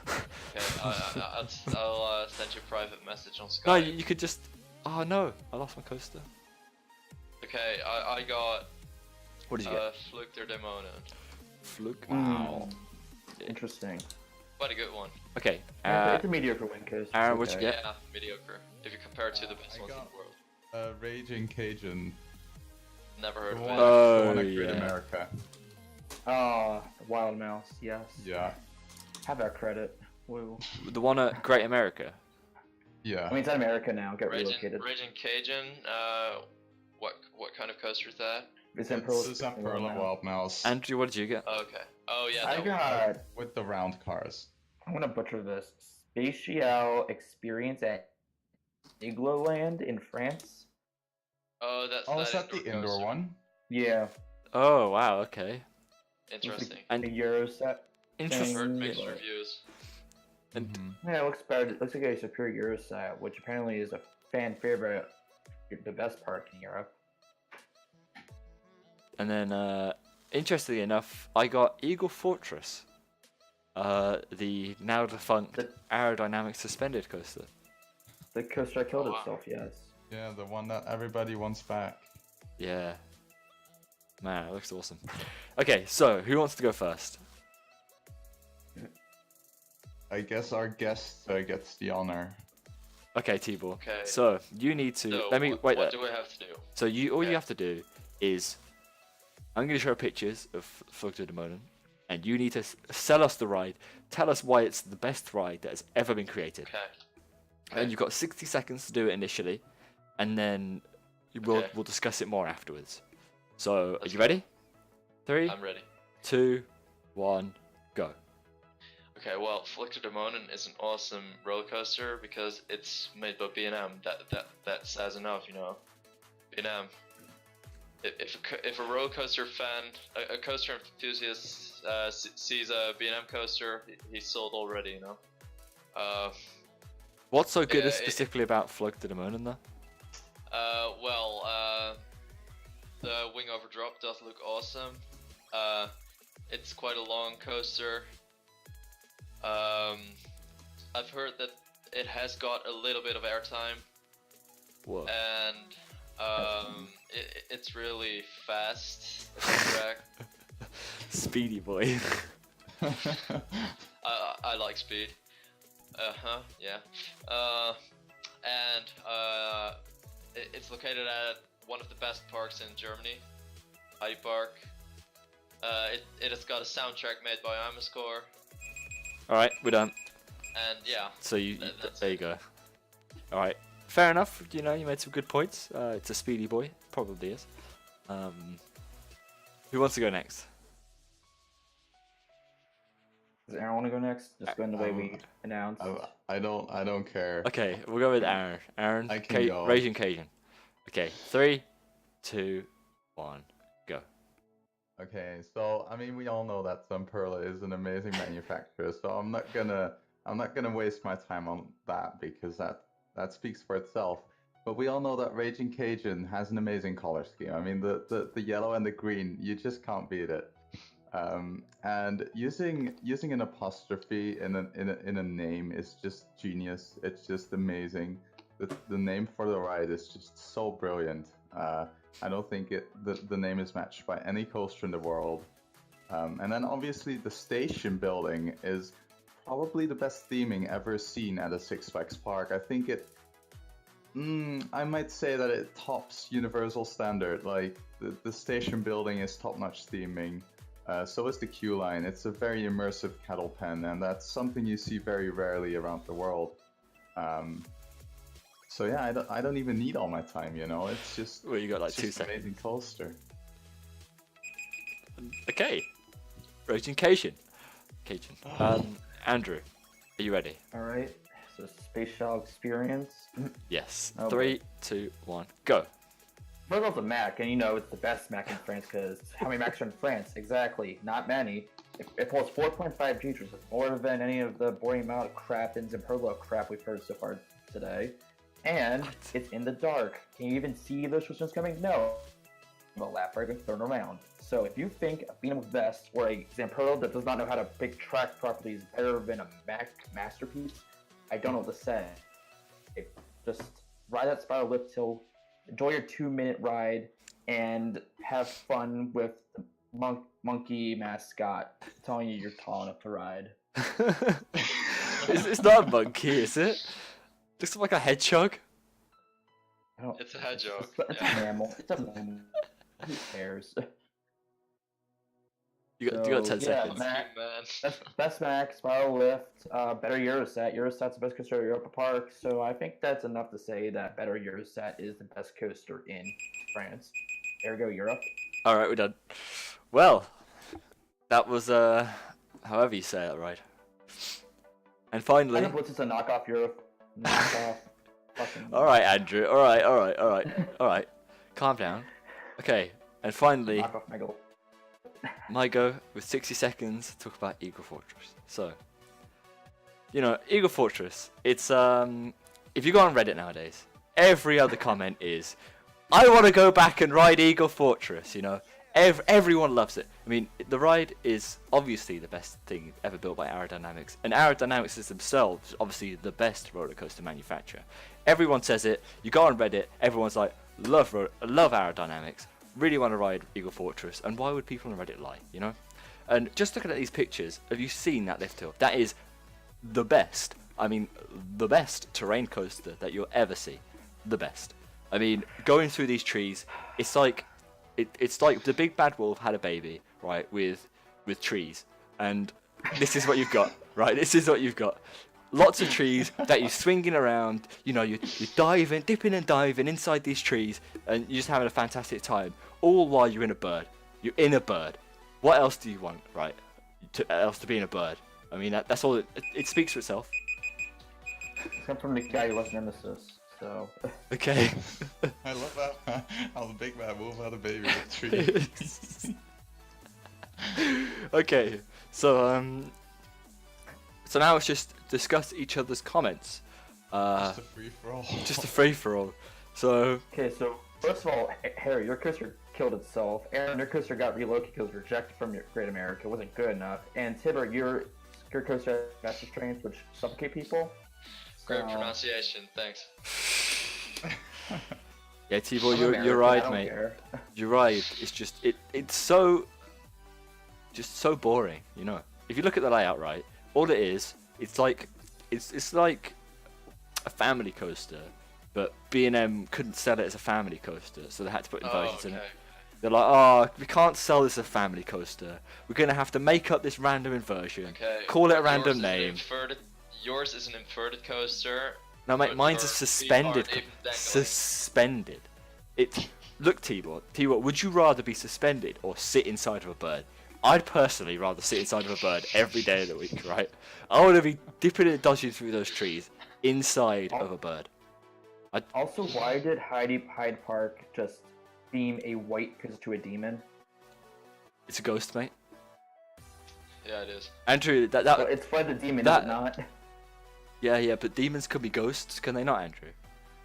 Okay, I'll send you a private message on Skype. No, you could just. Oh no, I lost my coaster. Okay, I got What did you get? Flug der Dämonen. Fluke. Wow. Interesting. Quite a good one. Okay. It's a mediocre win coaster. Aaron, what'd you okay. get? Yeah, mediocre. If you compare it to the best I ones in got- the world. Raging Cajun. Never The heard of one, it. Oh, the one at Great yeah. America. Wild Mouse, yes. Yeah. Have that credit. Woo. The one at Great America. Yeah. I mean, it's in America now. Get relocated. Raging Cajun. What kind of coaster is that? It's in It's Pearl. the Zamperla Wild Mouse Andrew, what did you get? Okay. Oh yeah. I that got. with the round cars. I'm gonna butcher this. Spatial Experience at Igloo Land in France. Oh, that's Oh, that is that the indoor coaster. one? Yeah. Oh wow. Okay. Interesting. And A Euro set. interesting. Heard Mm, mixed yeah. reviews. And Mhm. Yeah, it looks better. It looks like a superior Euro set, which apparently is a fan favorite, the best park in Europe. and then interestingly enough, I got Eagle Fortress. The now defunct The- aerodynamic suspended coaster. The coaster killed Oh, wow. itself. Yes. Yeah, the one that everybody wants back. Yeah. Man, it looks awesome. Okay, so who wants to go first? I guess our guest gets the honor. Okay, Tibor. Okay. So you need to So let me what, wait What there. do I have to do? So all you Okay. have to do is I'm going to show pictures of Flug der Dämonen, and you need to sell us the ride. Tell us why it's the best ride that has ever been created. Okay. And you've got 60 seconds to do it initially, and then Okay. we'll discuss it more afterwards. So are That's you fine. ready? 3, I'm ready. 2, 1, go. Okay, well, Flug der Dämonen is an awesome roller coaster because it's made by B&M. That says enough, you know. B&M. If a roller coaster fan, a coaster enthusiast sees a B&M coaster, he's sold already, you know. What's so good Yeah, specifically about Flug der Dämonen though? The wing over drop does look awesome. It's quite a long coaster. I've heard that it has got a little bit of airtime, Whoa. and it's really fast. It's track. Speedy boy. I like speed. Yeah. It's located at one of the best parks in Germany, Heidi Park. It has got a soundtrack made by iMovie, Alright, we're done. and yeah. So That's there you it. go. Alright, fair enough. You know, you made some good points. It's a speedy boy, probably is. Who wants to go next? Does Aaron want to go next? Just going the way we announced. I don't care. Okay, we'll go with Aaron. Aaron, I can go. Raging Cajun. Okay, 3, 2, 1, go. Okay, so I mean we all know that Zamperla is an amazing manufacturer, so I'm not gonna waste my time on that because that speaks for itself. But we all know that Raging Cajun has an amazing color scheme. I mean the yellow and the green, you just can't beat it. And using an apostrophe in a name is just genius. It's just amazing. the name for the ride is just so brilliant. I don't think the name is matched by any coaster in the world. And then obviously the station building is probably the best theming ever seen at a Six Flags park. I think I might say that it tops Universal standard. Like the station building is top-notch theming. So is the queue line. It's a very immersive cattle pen, and that's something you see very rarely around the world. So yeah, I don't even need all my time, you know. It's just Well, you got like it's 2 just an seconds. amazing coaster. Okay. Roasting Cajun. Andrew, are you ready? All right. So Space Shuttle Experience. Yes. Oh, 3, 2, 1, go. First off, the Mac, and you know it's the best Mac in France because how many Macs are in France? Exactly, not many. It pulls 4.5 Gs, which is more than any of the boring amount of crap and Zimperlo crap we've heard so far today. And it's in the dark. Can you even see those systems coming? No. The lap right and turn around. So if you think a Phenom Vest or a Zamperlo that does not know how to pick track properly is better than a Mac masterpiece, I don't know what to say. Just ride that spiral lift hill, enjoy your 2-minute ride, and have fun with the monkey mascot telling you you're tall enough to ride. It's not a monkey, is it? Looks like a hedgehog. It's a hedgehog. It's a mammal. It's a mammal. Who cares? You got 10 yeah, seconds. Mac, Man. best Mac, spiral lift, better Eurosat. Eurosat's the best coaster at Europa Park, so I think that's enough to say that better Eurosat is the best coaster in France. Ergo Europe. Alright, we're done. Well, that was, however you say it, right? And finally... I know Blitz is a knockoff Europe. Knockoff. Fucking... Alright, Andrew. Alright. Calm down. Okay, and finally, Knockoff Megal. my go with 60 seconds to talk about Eagle Fortress. So, you know, Eagle Fortress, it's, if you go on Reddit nowadays, every other comment is, I want to go back and ride Eagle Fortress, you know. Everyone loves it. I mean, the ride is obviously the best thing ever built by Aerodynamics, and Aerodynamics is themselves obviously the best roller coaster manufacturer. Everyone says it. You go on Reddit, everyone's like, love Aerodynamics, really want to ride Eagle Fortress, and why would people on Reddit lie, you know? And just looking at these pictures, have you seen that lift hill? That is the best. I mean, the best terrain coaster that you'll ever see. The best. I mean, going through these trees, it's like the big bad wolf had a baby, right, with trees, and this is what you've got, right? This is what you've got. Lots of trees that you're swinging around, you know, you're diving, dipping and diving inside these trees, and you're just having a fantastic time, all while you're in a bird. You're in a bird. What else do you want, right, to be in a bird? I mean, that's all, it speaks for itself. It's come from the guy who loves Nemesis, so... Okay. I love how the big bad wolf had a baby with trees. Okay, so now let's just discuss each other's comments. Just a free for all. Just a free for all. So Okay, so first of all, Harry, your coaster killed itself. Aaron, your coaster got relocated because it was rejected from your Great America. It wasn't good enough. And Tibber, your coaster has master trains which suffocate people. Great So- pronunciation, thanks. yeah, T-Boy, I'm you're American, I right, don't mate. care. You're right. It's just it's so boring, you know. If you look at the layout, right, all it is, it's like a family coaster, but B&M couldn't sell it as a family coaster, so they had to put inversions in it. They're like, oh, we can't sell this as a family coaster. We're gonna have to make up this random inversion, Okay. call it a but random yours is an name. Yours is an inverted coaster. No, mate, but mine's a your feet suspended. aren't even dangling. Suspended. Look, T-Bot, would you rather be suspended or sit inside of a bird? I'd personally rather sit inside of a bird every day of the week, right? I want to be dipping and dodging through those trees inside of a bird. Also, why did Hyde Park just beam a white coaster to a demon? It's a ghost, mate. Yeah, it is. Andrew, So it's for the demon, that- is it not? yeah, but demons can be ghosts, can they not, Andrew?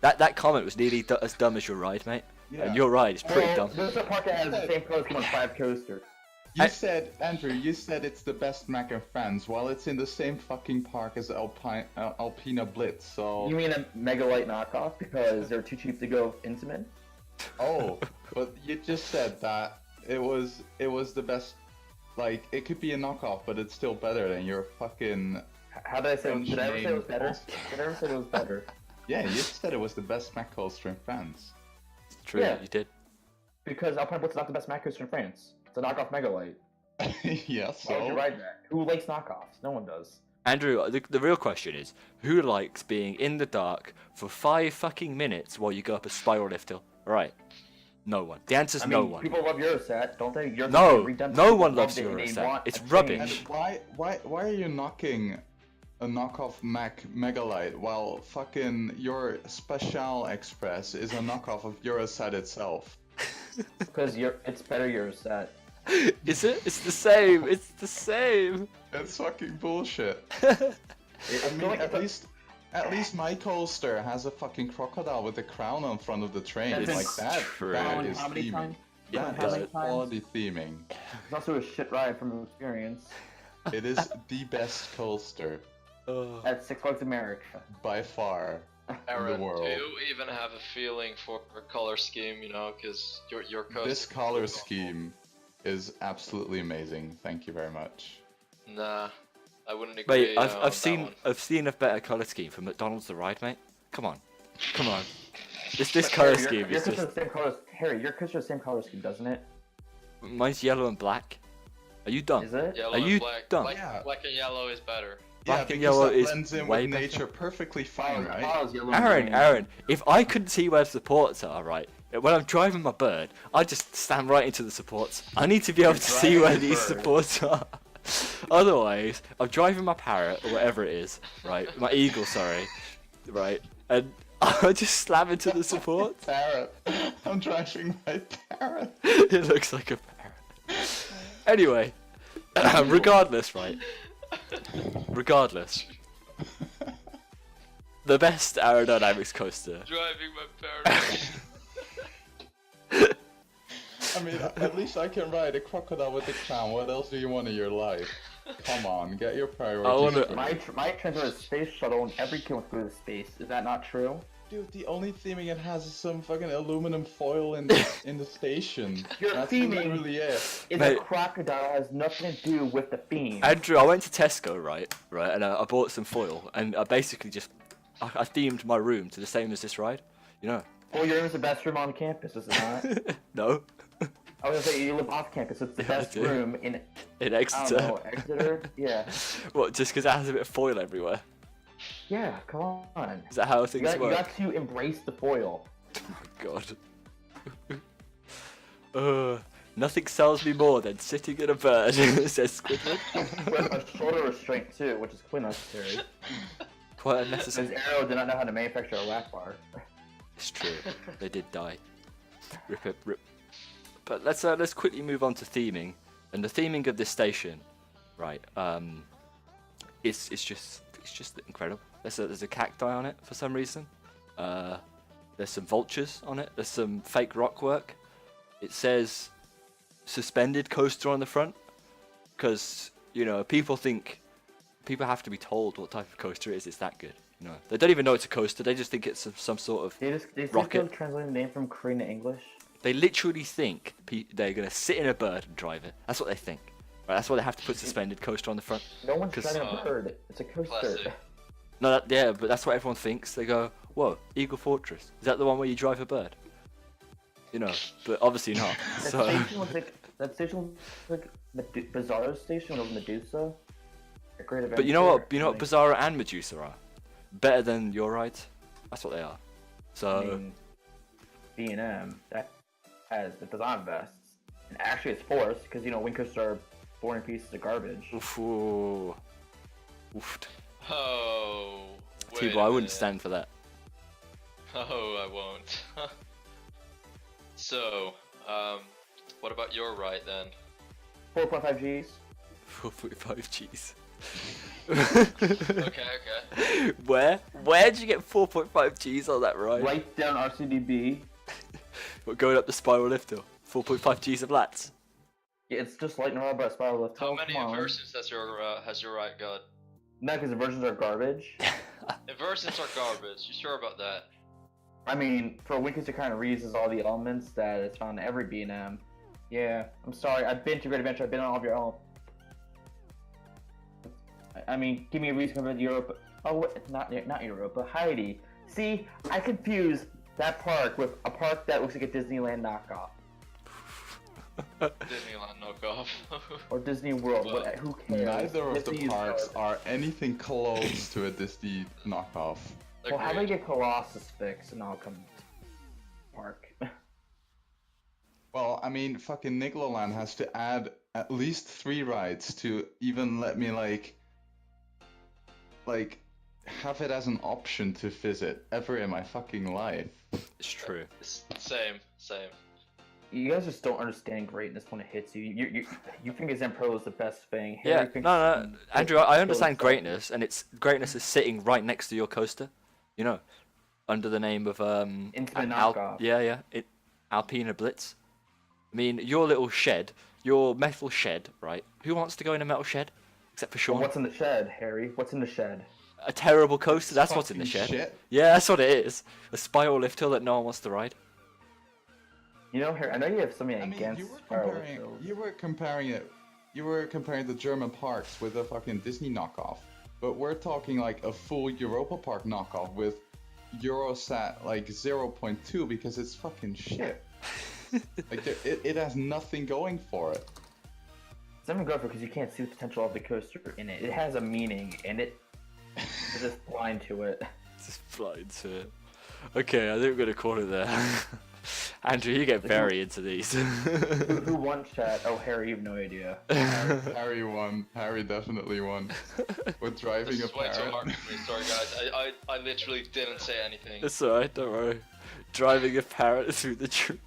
That comment was nearly as dumb as your ride, mate. Yeah. And your ride is pretty Well, dumb. there's a park that has the same coaster on 5 coasters. You said, Andrew, you said it's the best Mac in France, while it's in the same fucking park as Alpina Blitz, so... You mean a Megalite knockoff because they're too cheap to go Intamin? Oh, but you just said that it was the best... Like, it could be a knockoff, but it's still better than your fucking... How did I say? Did I ever say it was better? Holster. Did I ever say it was better? Yeah, you said it was the best Mac holster in France. It's true, Yeah. you did. Because Alpine Blitz is not the best Mac coaster in France. It's a knockoff Megalite. Yeah, Why would you so... ride that? Who likes knockoffs? No one does. Andrew, the real question is, who likes being in the dark for 5 fucking minutes while you go up a spiral lift hill? Right. No one. The answer's I mean, no one. people love Eurosat, don't they? Eurosat No, redone- no people one loved loves it and they Eurosat. want It's a rubbish. And change. why are you knocking a knockoff Mac Megalite while fucking your Special Express is a knockoff of Eurosat itself? Because it's better Eurosat. Is it? It's the same. It's the same. It's fucking bullshit. I I mean, at least my coaster has a fucking crocodile with a crown on front of the train. That's Like that. true. That is How many theming. times? Yeah, That how is many times? quality theming. It's also a shit ride from experience. It is the best coaster Oh. At Six Flags America. by far in Aaron, the world. do you even have a feeling for a color scheme? You know, because your coaster. This color scheme is absolutely amazing. Thank you very much. Nah, I wouldn't agree. Mate, on I've that seen one. a better color scheme for McDonald's the ride, mate. Come on. This color scheme Your is coaster just the same color. Harry, your coaster the same color scheme, doesn't it? mine's yellow and black. Are you dumb? Is it? Yellow Are and you black. dumb? Yeah. Black and yellow is better. Black Yeah, and because yellow that is blends in way with better. nature perfectly fine, right? Ours, yellow and green. Aaron, if I couldn't see where the supports are, right, when I'm driving my bird, I just stand right into the supports. I need to be able to see driving where your these bird. supports are. Otherwise, I'm driving my parrot, or whatever it is, right, my eagle, sorry, right, and I just slam into the supports. Parrot. I'm driving my parrot. It looks like a parrot. Anyway, regardless, right, regardless, the best aerodynamics coaster. Driving my parrot. I mean, at least I can ride a crocodile with a crown. What else do you want in your life? Come on, get your priorities. I wanna- straight. My transfer is space shuttle and every kid wants to go to space. Is that not true? Dude, the only theming it has is some fucking aluminum foil in the station. Your That's theming- literally it. It's Mate. a crocodile has nothing to do with the theme. Andrew, I went to Tesco, right, and I bought some foil, and I basically just, I themed my room to the same as this ride, you know. Well, your room is the best room on campus, is it not? No, I was gonna say you live off campus. It's the Yeah, I best do. room in in I don't Exeter. know Exeter. Yeah, What, just because it has a bit of foil everywhere? yeah. Come on. Is that how You things got, work? you got to embrace the foil. Oh my god. Nothing sells me more than sitting in a bird, says Squidward. With a shoulder restraint too, which is quite necessary. Quite Since unnecessary. Arrow did not know how to manufacture a lap bar. It's true. They did die. Rip it, rip. But let's quickly move on to theming, and the theming of this station, right? It's just incredible. There's a cacti on it for some reason. There's some vultures on it. There's some fake rock work. It says suspended coaster on the front, because you know people have to be told what type of coaster it is. It's that good. You know, they don't even know it's a coaster. They just think it's some sort of They Rocket. still translate the name from Korean to English. They literally think they're gonna sit in a bird and drive it. That's what they think. Right? That's why they have to put suspended coaster on the front. No one's 'Cause- driving a bird. It's a coaster. Classic. No, yeah, but that's what everyone thinks. They go, "Whoa, Eagle Fortress. Is that the one where you drive a bird?" You know, but obviously not. That So station was like Bizarro station was Medusa. A great but you know what? adventure, You know what? like, Bizarro and Medusa are better than your rides. That's what they are. So I mean, B&M that has the design vests, and actually it's forced because you know Wing coasters are boring pieces of garbage. oof, ooh, oofed. Oh. wait People, a I wouldn't minute. stand for that. Oh, I won't. So, what about your ride then? 4.5 Gs. 4.5 Gs. Okay. Where'd you get 4.5 Gs on that ride? Right down RCDB. What, going up the spiral lift hill? 4.5 Gs of lats. Yeah, it's just Lightning Rod by Spiral Lift. How Oh, many come on. inversions has your ride got? No, because inversions are garbage. Inversions are garbage. You sure about that? I mean, for a Winkers, it kind of reuses all the elements that is found in every B&M. Yeah, I'm sorry. I've been to Great Adventure. I've been on all of your own. I mean, give me a reason to come to Europe. Oh, not Europa. Heidi. See, I confuse that park with a park that looks like a Disneyland knockoff. Disneyland knockoff. Or Disney World. Well, Who cares? Neither of the Disney is parks good. are anything close to a Disney knockoff. Well, how about I Agreed. get Colossus fixed and I'll come to park. Well, I mean, fucking Nickelodeon has to add at least 3 rides to even let me like have it as an option to visit ever in my fucking life. It's true. Same. You guys just don't understand greatness when it hits you. You think Pro is the best thing. Yeah, Harry thinks no, Andrew, I understand Pro is greatness, and greatness is sitting right next to your coaster, you know, under the name of Infinite knockoff. Alpina Blitz. I mean, your little shed, your metal shed, right? Who wants to go in a metal shed, except for Sean? Well, what's in the shed, Harry? What's in the shed? A terrible coaster. That's what's in the Fucking shed. shit. Yeah, that's what it is. A spiral lift hill that no one wants to ride. You know, Harry, I know you have something I mean, against you were Spiral comparing, Hills. you were comparing the German parks with a fucking Disney knockoff, but we're talking like a full Europa Park knockoff with Eurosat like 0.2 because it's fucking shit. Like it has nothing going for it. It's not even good for because you can't see the potential of the coaster in it. It has a meaning, and it's just blind to it. Just blind to it. Okay, I think we're gonna call it there. Andrew, you get very into these. Who won chat? Oh, Harry, you have no idea. Harry won. Harry definitely won. We're driving This a is way too parrot. hard for me. Sorry, guys. I literally didn't say anything. It's alright, don't worry. Driving a parrot through the trees.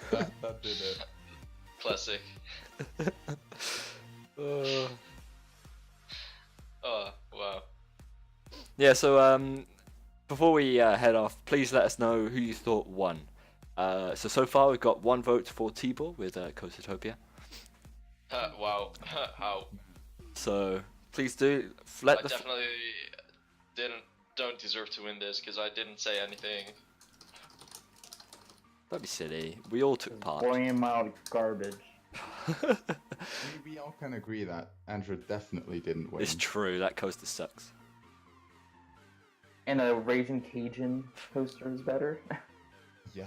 That did it. Classic. Uh, Oh, wow. yeah, so before we head off, please let us know who you thought won. So far we've got 1 vote for Tibor with Coastertopia. Wow. How? So please do I let the definitely don't deserve to win this because I didn't say anything. don't be silly. We all took part. Boring and mild garbage. We all can agree that Andrew definitely didn't win. It's true. That coaster sucks. And a Raging Cajun coaster is better. Yeah,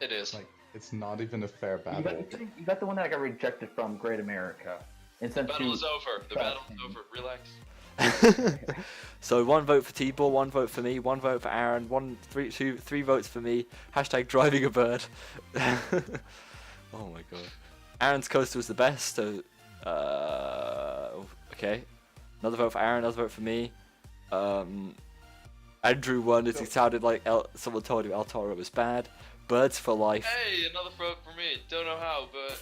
It is. like it's not even a fair You battle. got the one that got rejected from Great America. And The sent battle to is over. The battle is Trust over. Relax. So 1 vote for Tibor, 1 vote for me, 1 vote for Aaron, 3 votes for me. Hashtag driving a bird. Oh my god. Aaron's coaster was the best. So okay. Another vote for Aaron. Another vote for me. Andrew won as he sounded like someone told him El Toro was bad. Birds for life. Hey, another vote for me. Don't know how, but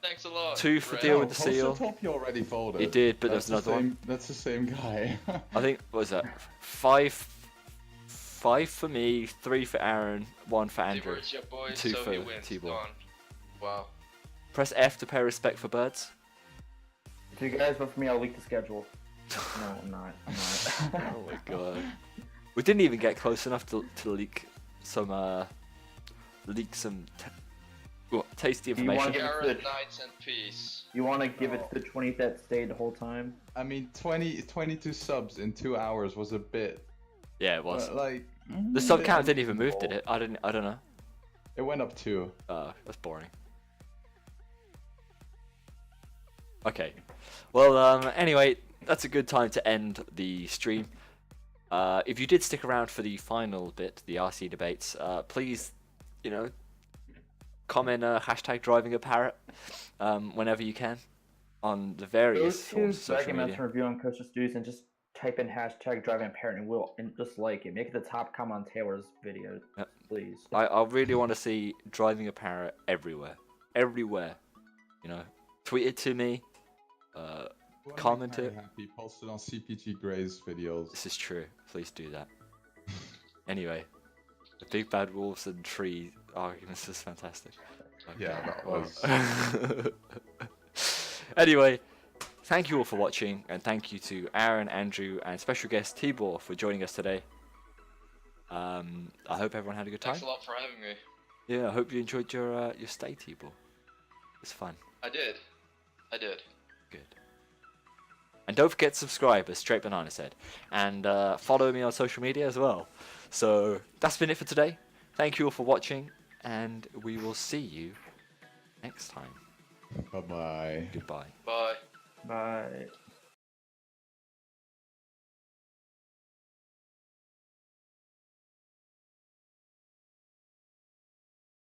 thanks a lot. 2 for Red. Deal with the Seal. Coastertopia already voted. He did, but That's there's the another same, That's the same guy. I think, what was that? 5 for me, 3 for Aaron, 1 for Andrew. Tibor's your boy, 2 so for he wins. Tibor. Gone. Wow. Press F to pay respect for birds. If you guys vote for me, I'll leak the schedule. No, I'm not. Oh my god. We didn't even get close enough to leak some tasty you wanna information. give it to Garrett the- Knights and Peace. You want to give it to the 20th that stayed the whole time? I mean, 22 subs in 2 hours was a bit. Yeah, it was. Like The sub count didn't even move, did it? I don't know. it went up 2. That's boring. Okay. Well, anyway, that's a good time to end the stream. If you did stick around for the final bit, the RC debates, please, comment hashtag driving a parrot whenever you can on the various Go to forms of social Second Master media. Review on Coaster Studios and just type in hashtag driving a parrot and just like it. Make it the top comment on Taylor's video, Yep. please. I really want to see driving a parrot everywhere. Everywhere. Tweet it to me. Comment it. Happy. Posted on CPG Gray's videos. This is true. Please do that. Anyway, the big bad wolves and tree arguments is fantastic. Yeah, that was. Anyway, thank you all for watching, and thank you to Aaron, Andrew, and special guest Tibor for joining us today. I hope everyone had a good time. Thanks a lot for having me. Yeah, I hope you enjoyed your stay, Tibor. It's fun. I did. Good. And don't forget to subscribe, as Straight Banana said, and follow me on social media as well. So that's been it for today. Thank you all for watching, and we will see you next time. Bye bye. Goodbye. Bye. Bye.